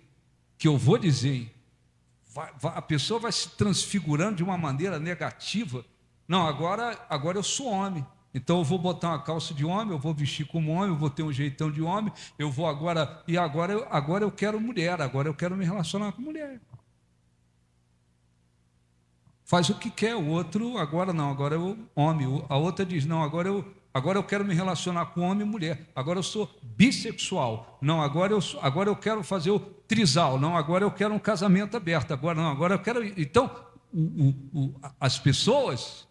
A pessoa vai se transfigurando de uma maneira negativa. Não, agora eu sou homem. Então eu vou botar uma calça de homem, eu vou vestir como homem, eu vou ter um jeitão de homem, eu vou agora eu quero mulher, agora eu quero me relacionar com mulher. Faz o que quer, o outro agora não, agora eu homem. A outra diz: não, agora Agora eu quero me relacionar com homem e mulher. Agora eu sou bissexual. Não, agora eu quero fazer o trisal. Não, agora eu quero um casamento aberto. Agora não, agora eu quero... Então, as pessoas,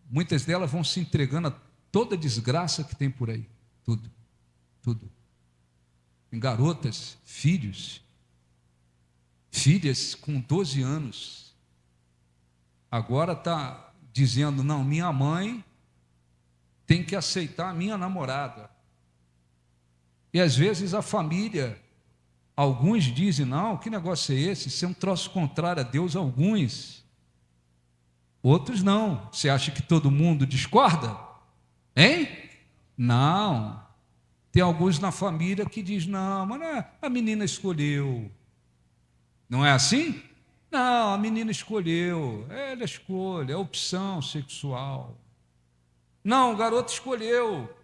muitas delas vão se entregando a toda desgraça que tem por aí. Tudo. Tem garotas, filhas com 12 anos. Agora está dizendo, não, minha mãe tem que aceitar a minha namorada. E às vezes a família, alguns dizem, não, que negócio é esse? Isso é um troço contrário a Deus, alguns. Outros não. Você acha que todo mundo discorda? Hein? Não. Tem alguns na família que dizem, não, mas não é, a menina escolheu. Não é assim? Não, a menina escolheu. Ela escolhe, é opção sexual. Não, o garoto escolheu.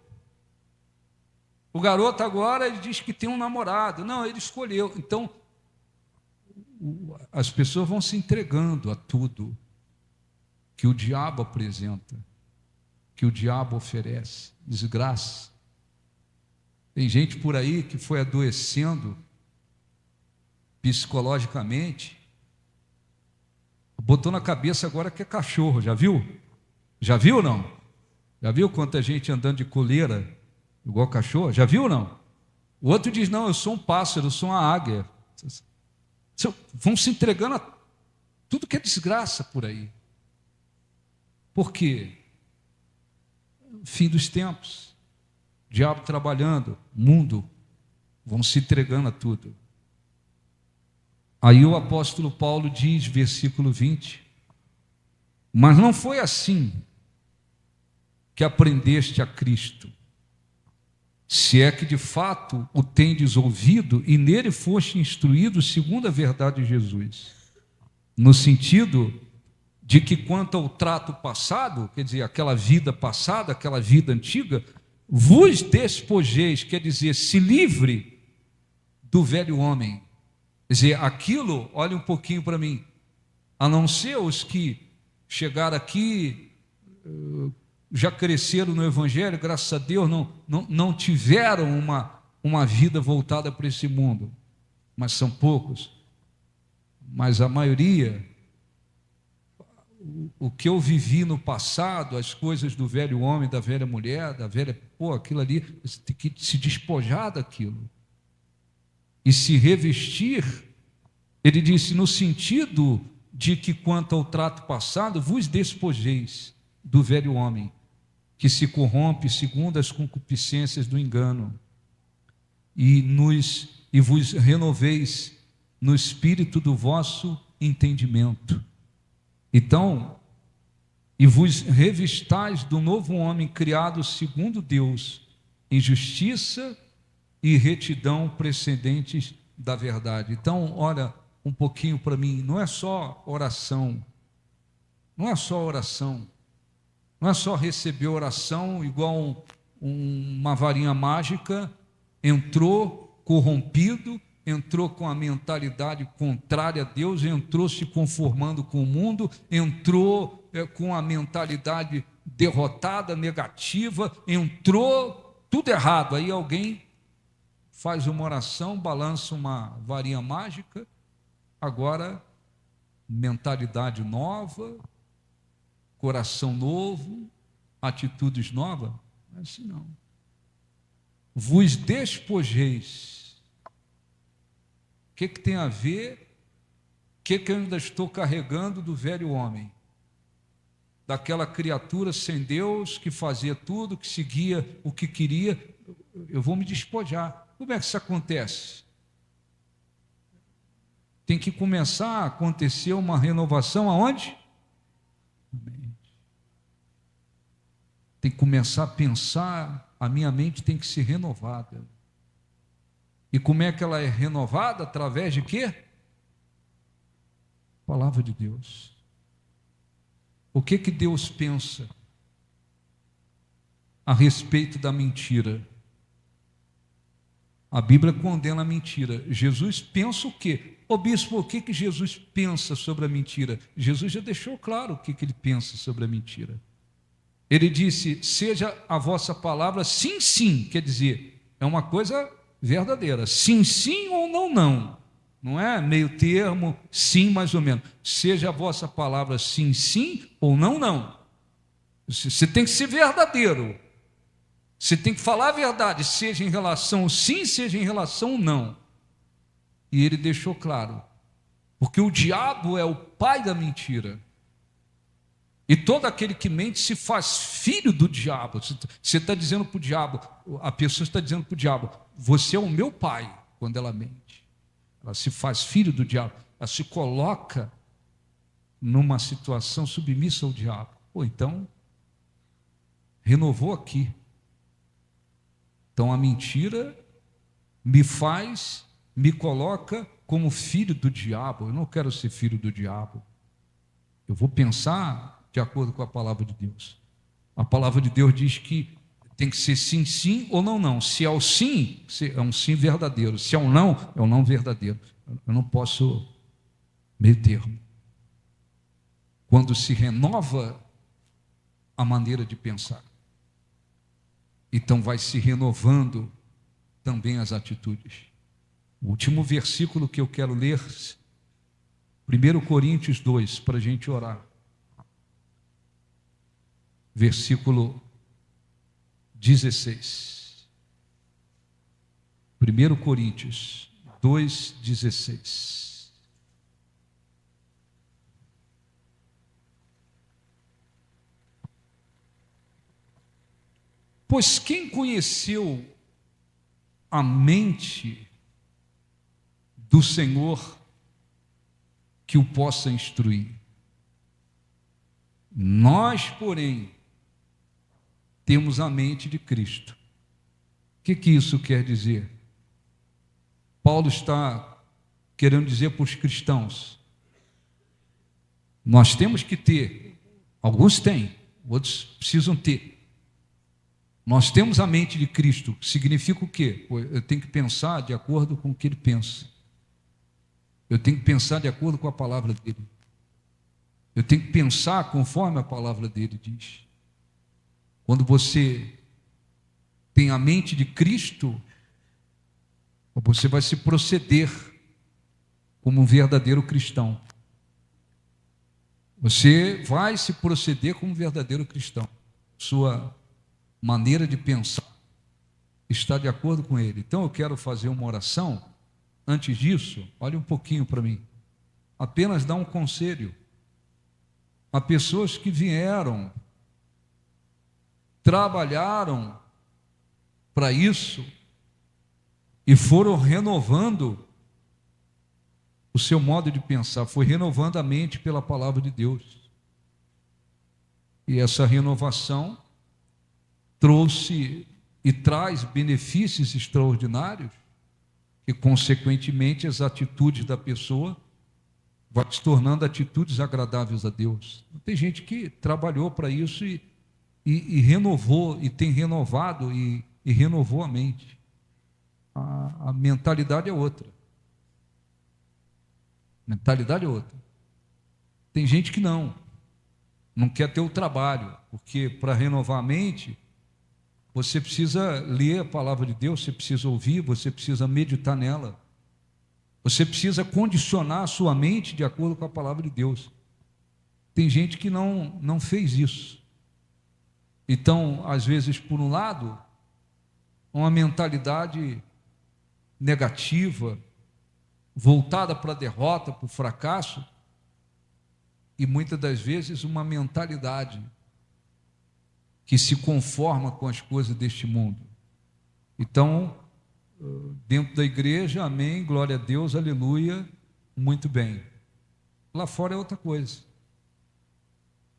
O garoto agora ele diz que tem um namorado. Não, ele escolheu. Então, as pessoas vão se entregando a tudo que o diabo apresenta, que o diabo oferece. Desgraça. Tem gente por aí que foi adoecendo psicologicamente, botou na cabeça agora que é cachorro. Já viu? Já viu não? Já viu quanta gente andando de coleira igual cachorro? Já viu não? O outro diz, não, eu sou um pássaro, eu sou uma águia. Vão se entregando a tudo que é desgraça por aí. Por quê? Fim dos tempos. Diabo trabalhando, mundo, vão se entregando a tudo. Aí o apóstolo Paulo diz, versículo 20, mas não foi assim que aprendeste a Cristo, se é que de fato o tendes ouvido e nele foste instruído segundo a verdade de Jesus, no sentido de que quanto ao trato passado, quer dizer, aquela vida passada, aquela vida antiga, vos despojeis, quer dizer, se livre do velho homem. Quer dizer, aquilo, olha um pouquinho para mim, a não ser os que chegaram aqui, já cresceram no Evangelho, graças a Deus, não tiveram uma vida voltada para esse mundo, mas são poucos. Mas a maioria, o que eu vivi no passado, as coisas do velho homem, da velha mulher, da velha, aquilo ali, você tem que se despojar daquilo e se revestir. Ele disse, no sentido de que quanto ao trato passado, vos despojeis do velho homem, que se corrompe segundo as concupiscências do engano, e vos renoveis no espírito do vosso entendimento. Então, e vos revistais do novo homem criado segundo Deus, em justiça e retidão precedentes da verdade. Então, olha um pouquinho para mim, não é só oração, não é só receber oração igual uma varinha mágica, entrou corrompido, entrou com a mentalidade contrária a Deus, entrou se conformando com o mundo, entrou com a mentalidade derrotada, negativa, entrou tudo errado. Aí alguém faz uma oração, balança uma varinha mágica, agora mentalidade nova, coração novo, atitudes novas. Não é assim não. Vos despojeis. O que tem a ver? O que eu ainda estou carregando do velho homem? Daquela criatura sem Deus, que fazia tudo, que seguia o que queria. Eu vou me despojar. Como é que isso acontece? Tem que começar a acontecer uma renovação aonde? Tem que começar a pensar, a minha mente tem que ser renovada. E como é que ela é renovada? Através de quê? Palavra de Deus. O que Deus pensa a respeito da mentira? A Bíblia condena a mentira. Jesus pensa o quê? Ô bispo, o que Jesus pensa sobre a mentira? Jesus já deixou claro o que ele pensa sobre a mentira. Ele disse: seja a vossa palavra sim, sim. Quer dizer, é uma coisa verdadeira. Sim, sim ou não, não. Não é meio termo, sim, mais ou menos. Seja a vossa palavra sim, sim ou não, não. Você tem que ser verdadeiro. Você tem que falar a verdade, seja em relação ao sim, seja em relação ao não. E ele deixou claro, porque o diabo é o pai da mentira. E todo aquele que mente se faz filho do diabo. Você está dizendo para o diabo, a pessoa está dizendo para o diabo: você é o meu pai, quando ela mente. Ela se faz filho do diabo. Ela se coloca numa situação submissa ao diabo. Ou então, renovou aqui. Então a mentira me coloca como filho do diabo. Eu não quero ser filho do diabo. Eu vou pensar de acordo com a palavra de Deus. A palavra de Deus diz que tem que ser sim, sim ou não, não. Se é o sim, é um sim verdadeiro. Se é um não, é um não verdadeiro. Eu não posso meio termo. Quando se renova a maneira de pensar, então vai se renovando também as atitudes. O último versículo que eu quero ler, 1 Coríntios 2, para a gente orar. Versículo 16. 1 Coríntios 2, 16. Pois quem conheceu a mente do Senhor que o possa instruir? Nós, porém, temos a mente de Cristo. O que isso quer dizer? Paulo está querendo dizer para os cristãos: nós temos que ter, alguns têm, outros precisam ter. Nós temos a mente de Cristo. Significa o quê? Eu tenho que pensar de acordo com o que ele pensa. Eu tenho que pensar de acordo com a palavra dele. Eu tenho que pensar conforme a palavra dele diz. Quando você tem a mente de Cristo, você vai se proceder como um verdadeiro cristão. Você vai se proceder como um verdadeiro cristão. Sua maneira de pensar está de acordo com ele. Então eu quero fazer uma oração. Antes disso, olhe um pouquinho para mim. Apenas dar um conselho a pessoas que vieram, trabalharam para isso e foram renovando o seu modo de pensar, foi renovando a mente pela palavra de Deus. E essa renovação trouxe e traz benefícios extraordinários, que consequentemente as atitudes da pessoa vão se tornando atitudes agradáveis a Deus. Tem gente que trabalhou para isso e renovou, e tem renovado e renovou a mente. A mentalidade é outra. Mentalidade é outra. Tem gente que não quer ter o trabalho, porque para renovar a mente, você precisa ler a palavra de Deus, você precisa ouvir, você precisa meditar nela. Você precisa condicionar a sua mente de acordo com a palavra de Deus. Tem gente que não fez isso. Então, às vezes, por um lado, uma mentalidade negativa, voltada para a derrota, para o fracasso, e muitas das vezes uma mentalidade que se conforma com as coisas deste mundo. Então, dentro da igreja, amém, glória a Deus, aleluia, muito bem. Lá fora é outra coisa.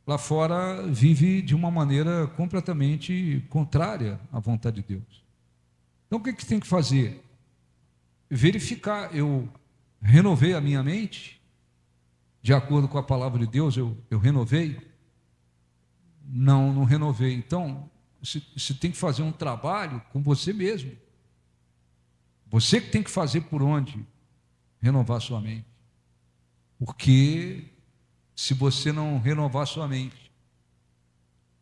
Lá fora vive de uma maneira completamente contrária à vontade de Deus. Então o que tem que fazer? Verificar. Eu renovei a minha mente, de acordo com a palavra de Deus, eu renovei? Não renovei. Então, você tem que fazer um trabalho com você mesmo. Você que tem que fazer por onde renovar sua mente. Porque se você não renovar sua mente,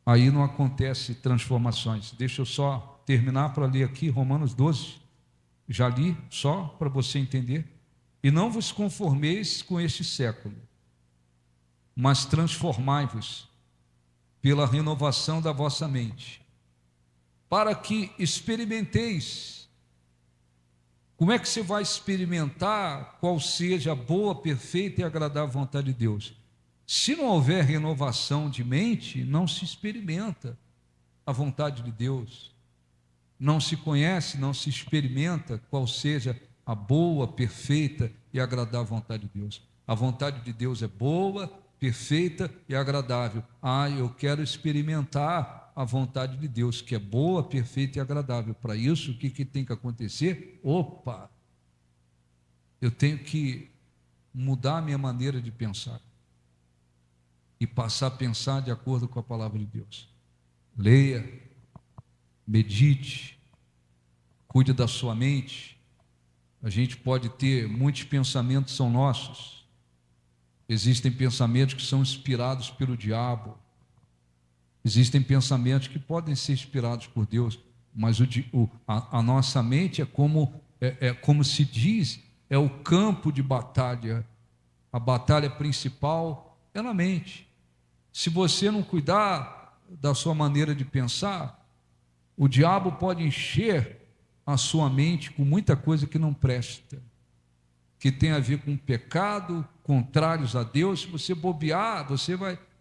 aí não acontece transformações. Deixa eu só terminar para ler aqui Romanos 12. Já li, só para você entender. E não vos conformeis com este século, mas transformai-vos pela renovação da vossa mente, para que experimenteis. Como é que você vai experimentar qual seja a boa, perfeita e agradável vontade de Deus? Se não houver renovação de mente, não se experimenta a vontade de Deus. Não se conhece, não se experimenta qual seja a boa, perfeita e agradável vontade de Deus. A vontade de Deus é boa, perfeita e agradável. Eu quero experimentar a vontade de Deus, que é boa, perfeita e agradável. Para isso, o que tem que acontecer? Eu tenho que mudar a minha maneira de pensar e passar a pensar de acordo com a palavra de Deus. Leia, medite, cuide da sua mente. A gente pode ter, muitos pensamentos são nossos. Existem pensamentos que são inspirados pelo diabo. Existem pensamentos que podem ser inspirados por Deus, mas a nossa mente é como se diz, é o campo de batalha. A batalha principal é na mente. Se você não cuidar da sua maneira de pensar, o diabo pode encher a sua mente com muita coisa que não presta, que tem a ver com pecado, contrários a Deus. Se você bobear,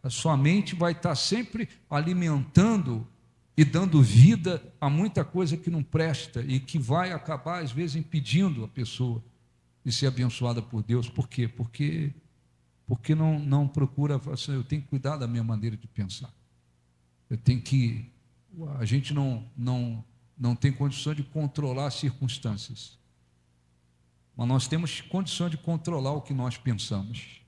a sua mente vai estar sempre alimentando e dando vida a muita coisa que não presta e que vai acabar, às vezes, impedindo a pessoa de ser abençoada por Deus. Por quê? Porque não procura, eu tenho que cuidar da minha maneira de pensar. A gente não tem condições de controlar as circunstâncias, mas nós temos condições de controlar o que nós pensamos.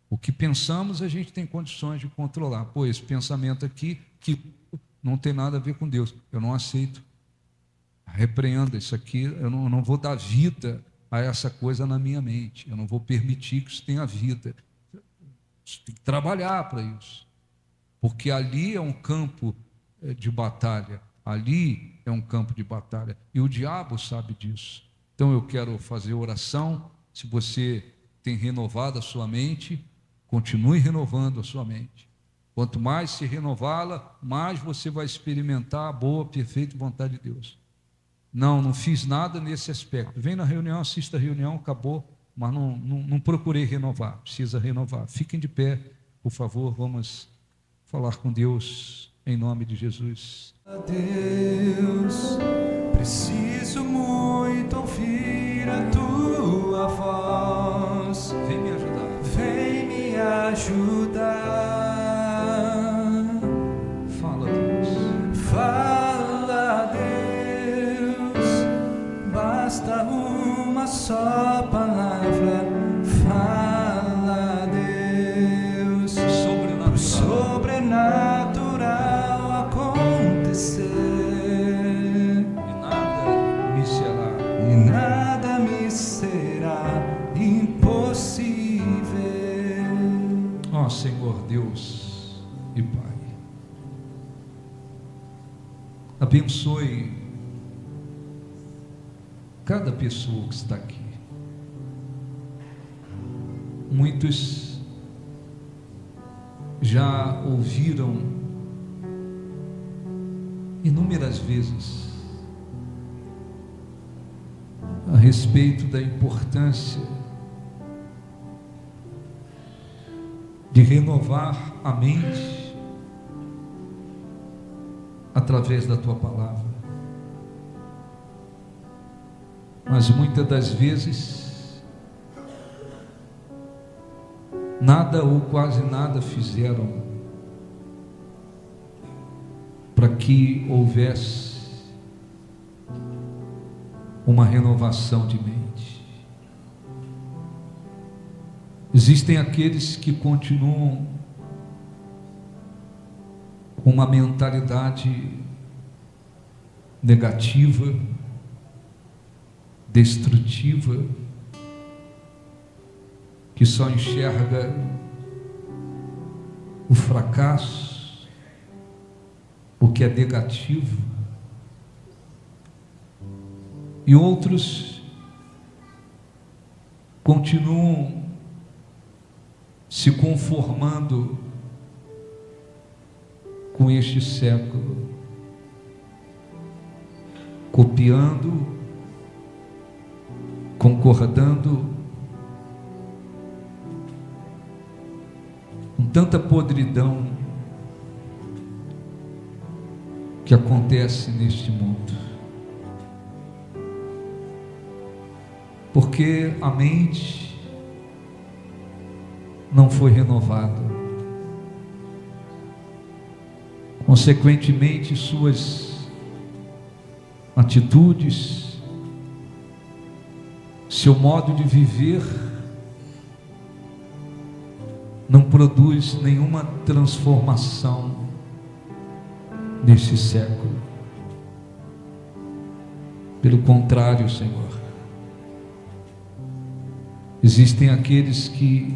O que pensamos a gente tem condições de controlar. Esse pensamento aqui que não tem nada a ver com Deus, eu não aceito. Repreenda isso aqui, eu não vou dar vida a essa coisa na minha mente, eu não vou permitir que isso tenha vida. Você tem que trabalhar para isso, porque ali é um campo de batalha. Ali é um campo de batalha e o diabo sabe disso. Então eu quero fazer oração. Se você tem renovado a sua mente, continue renovando a sua mente. Quanto mais se renová-la, mais você vai experimentar a boa, perfeita vontade de Deus. Não fiz nada nesse aspecto. Vem na reunião, assista a reunião, acabou, mas não procurei renovar. Precisa renovar. Fiquem de pé, por favor, vamos falar com Deus em nome de Jesus. Deus, preciso muito ouvir a tua voz. Vem me ajudar. Vem me ajudar. Fala, Deus. Fala, Deus. Basta uma só palavra. Fala, Deus. Sobrenatural acontecer. E nada me será impossível. Ó Senhor Deus e Pai, abençoe cada pessoa que está aqui. Muitos já ouviram inúmeras vezes a respeito da importância de renovar a mente através da tua palavra, mas muitas das vezes nada ou quase nada fizeram para que houvesse uma renovação de mente. Existem aqueles que continuam com uma mentalidade negativa, destrutiva, que só enxerga o fracasso, que é negativo, e outros continuam se conformando com este século, copiando, concordando com tanta podridão que acontece neste mundo, porque a mente não foi renovada, consequentemente suas atitudes, seu modo de viver não produz nenhuma transformação neste século. Pelo contrário, Senhor, existem aqueles que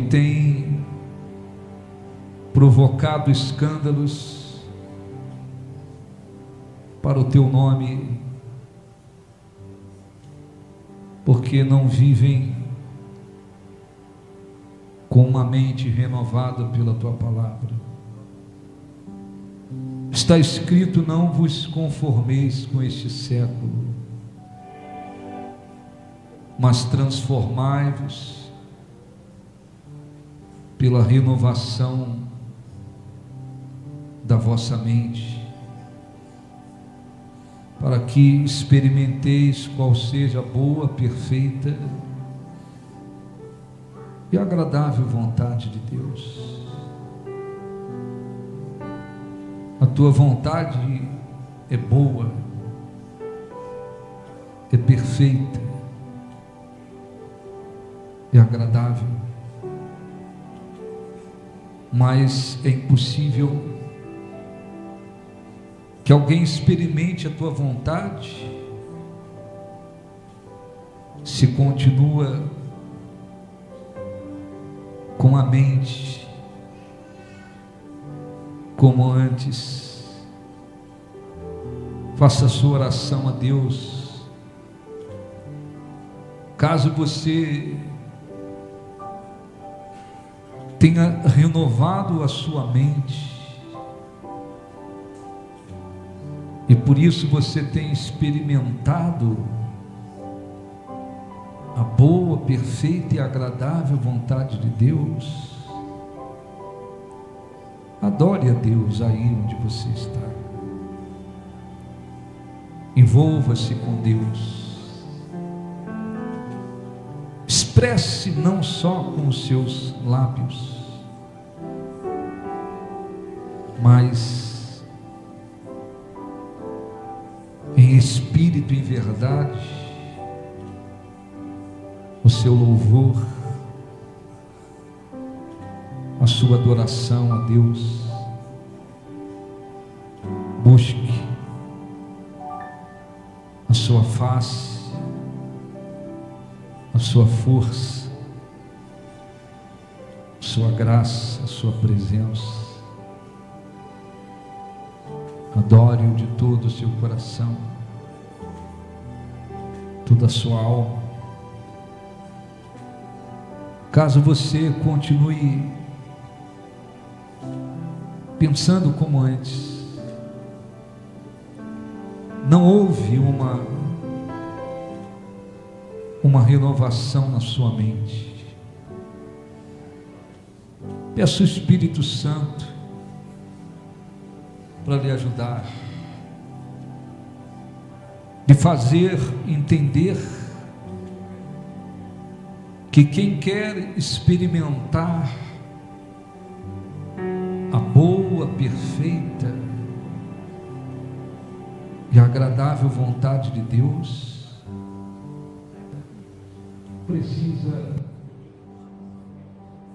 têm provocado escândalos para o teu nome, porque não vivem com uma mente renovada pela tua palavra. Está escrito: não vos conformeis com este século, mas transformai-vos pela renovação da vossa mente, para que experimenteis qual seja a boa, perfeita e agradável vontade de Deus. A tua vontade é boa, é perfeita, é agradável, mas é impossível que alguém experimente a tua vontade se continua com a mente como antes. Faça a sua oração a Deus. Caso você tenha renovado a sua mente e por isso você tem experimentado a boa, perfeita e agradável vontade de Deus, adore a Deus aí onde você está. Envolva-se com Deus. Expresse não só com os seus lábios, mas em espírito e em verdade o seu louvor, a sua adoração a Deus. Busque a sua face, a sua força, a sua graça, a sua presença. Adore-o de todo o seu coração, toda a sua alma. Caso você continue pensando como antes, não houve uma renovação na sua mente. Peça o Espírito Santo para lhe ajudar, de fazer entender que quem quer experimentar a boa, perfeita e agradável vontade de Deus precisa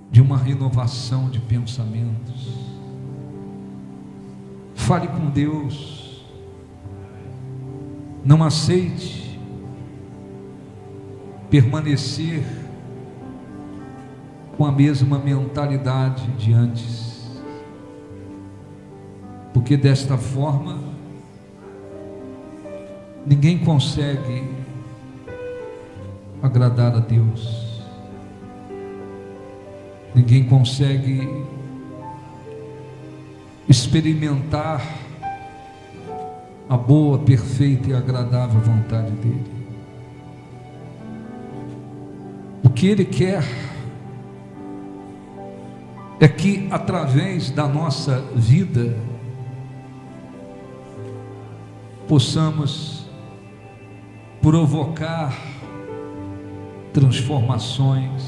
de uma renovação de pensamentos. Fale com Deus. Não aceite permanecer com a mesma mentalidade de antes. porque desta forma ninguém consegue agradar a Deus, ninguém consegue experimentar a boa, perfeita e agradável vontade dele. O que ele quer é que através da nossa vida possamos provocar transformações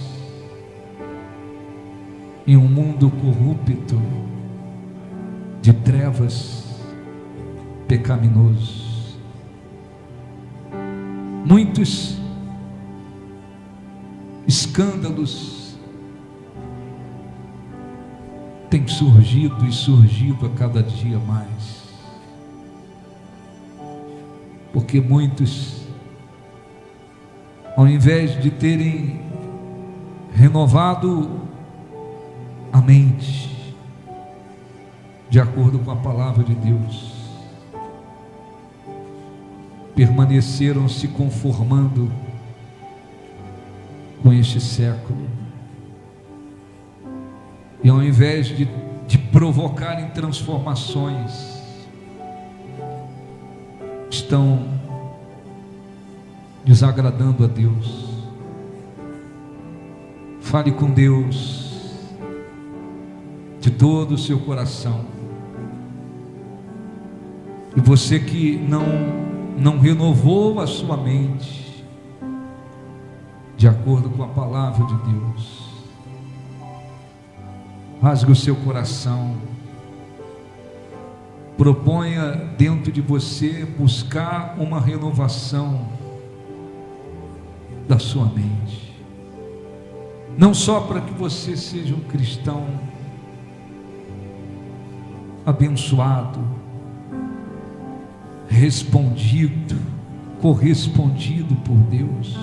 em um mundo corrupto de trevas, pecaminoso. Muitos escândalos têm surgido e surgido a cada dia mais, porque muitos, ao invés de terem renovado a mente de acordo com a palavra de Deus, permaneceram se conformando com este século, e ao invés de provocarem transformações, estão desagradando a Deus. Fale com Deus de todo o seu coração. E você que não renovou a sua mente de acordo com a palavra de Deus, rasgue o seu coração, proponha dentro de você buscar uma renovação da sua mente, não só para que você seja um cristão abençoado, correspondido por Deus,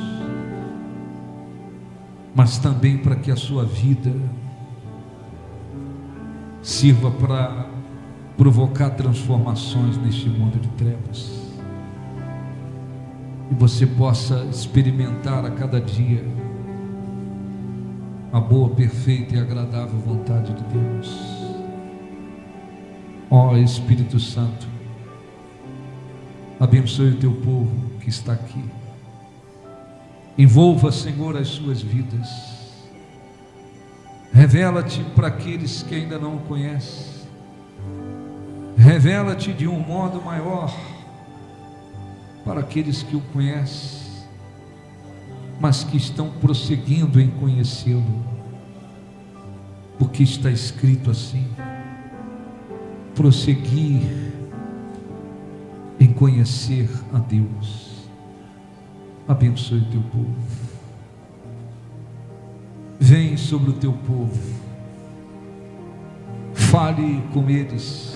mas também para que a sua vida sirva para provocar transformações neste mundo de trevas, e você possa experimentar a cada dia a boa, perfeita e agradável vontade de Deus. Ó Espírito Santo, abençoe o teu povo que está aqui. Envolva, Senhor, as suas vidas. Revela-te para aqueles que ainda não o conhecem. Revela-te de um modo maior para aqueles que o conhecem, mas que estão prosseguindo em conhecê-lo, porque está escrito assim: prosseguir em conhecer a Deus. Abençoe o teu povo. Vem sobre o teu povo. Fale com eles.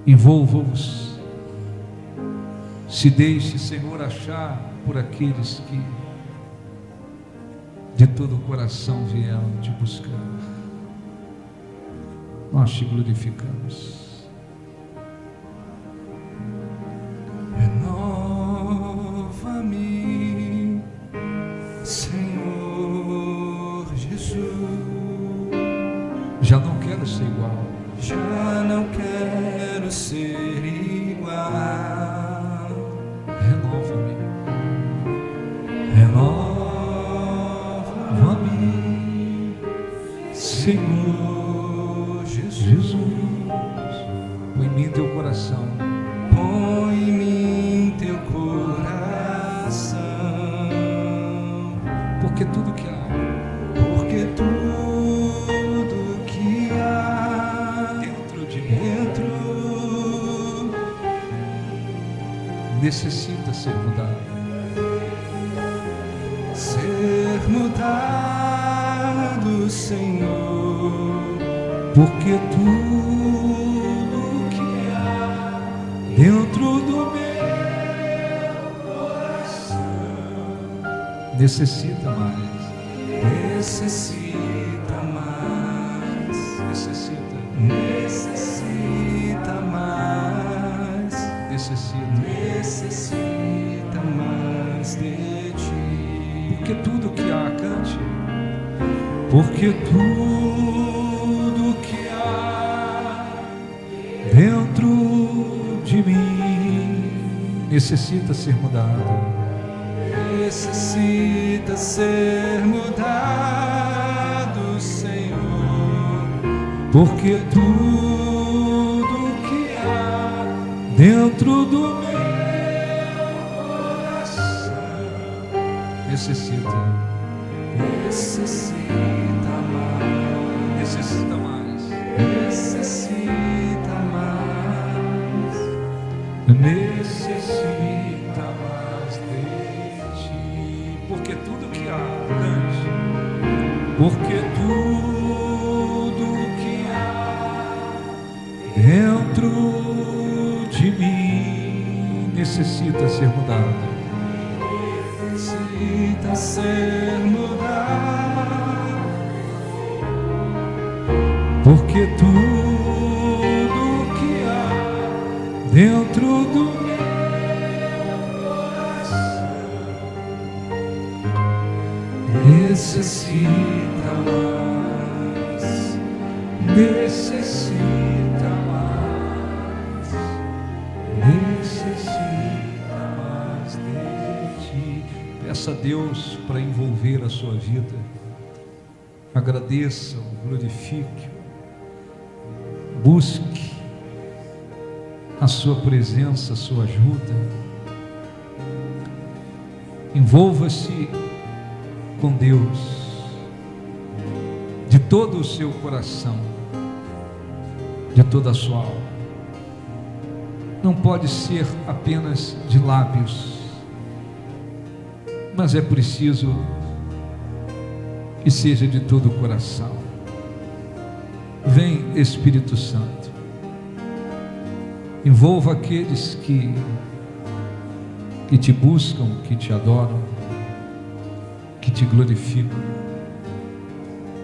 Envolva-os. Se deixe, Senhor, achar por aqueles que de todo o coração vieram te buscar. Nós te glorificamos. Renova-me, Senhor Jesus. Já não quero ser igual. Já não quero ser igual. Renova-me. Renova-me, Senhor Jesus. Põe em mim teu coração. Põe em mim teu coração, Porque tudo que há porque tudo que há dentro de mim dentro necessita ser mudado. ser mudado, Senhor, Porque tudo que há dentro do meu coração necessita mais. necessita mais, Necessita. porque tudo que há dentro de mim necessita ser mudado. Necessita ser mudado, Senhor, porque tudo que há dentro do meu coração necessita mais, necessita mais, necessita mais, necessita mais de ti, porque tudo que há, cante, porque tudo que há dentro de mim necessita ser mudado. necessita ser mudado, Porque tudo que há dentro do meu coração necessita mais, necessita mais, necessita mais de ti. Peça a Deus para envolver a sua vida. Agradeça, glorifique, busque a sua presença, a sua ajuda. Envolva-se com Deus de todo o seu coração, de toda a sua alma. Não pode ser apenas de lábios, mas é preciso que seja de todo o coração. Vem, Espírito Santo, envolva aqueles que te buscam, que te adoram, que te glorificam,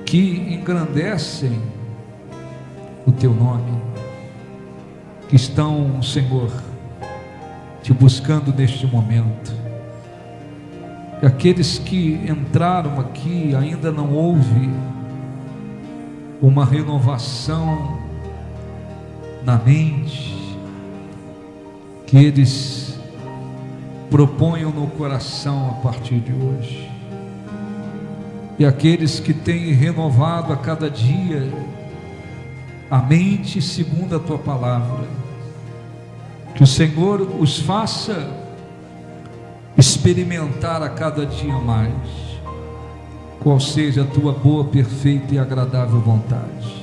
que engrandecem o teu nome, que estão, Senhor, te buscando neste momento. E aqueles que entraram aqui ainda não houve uma renovação na mente, que eles proponham no coração a partir de hoje. E aqueles que têm renovado a cada dia a mente segundo a tua palavra, que o Senhor os faça experimentar a cada dia mais qual seja a tua boa, perfeita e agradável vontade,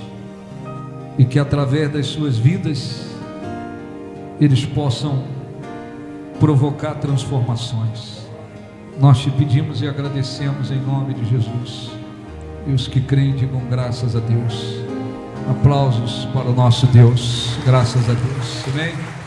e que através das suas vidas eles possam provocar transformações. Nós te pedimos e agradecemos em nome de Jesus. E os que creem digam graças a Deus. Aplausos para o nosso Deus. Graças a Deus. Amém.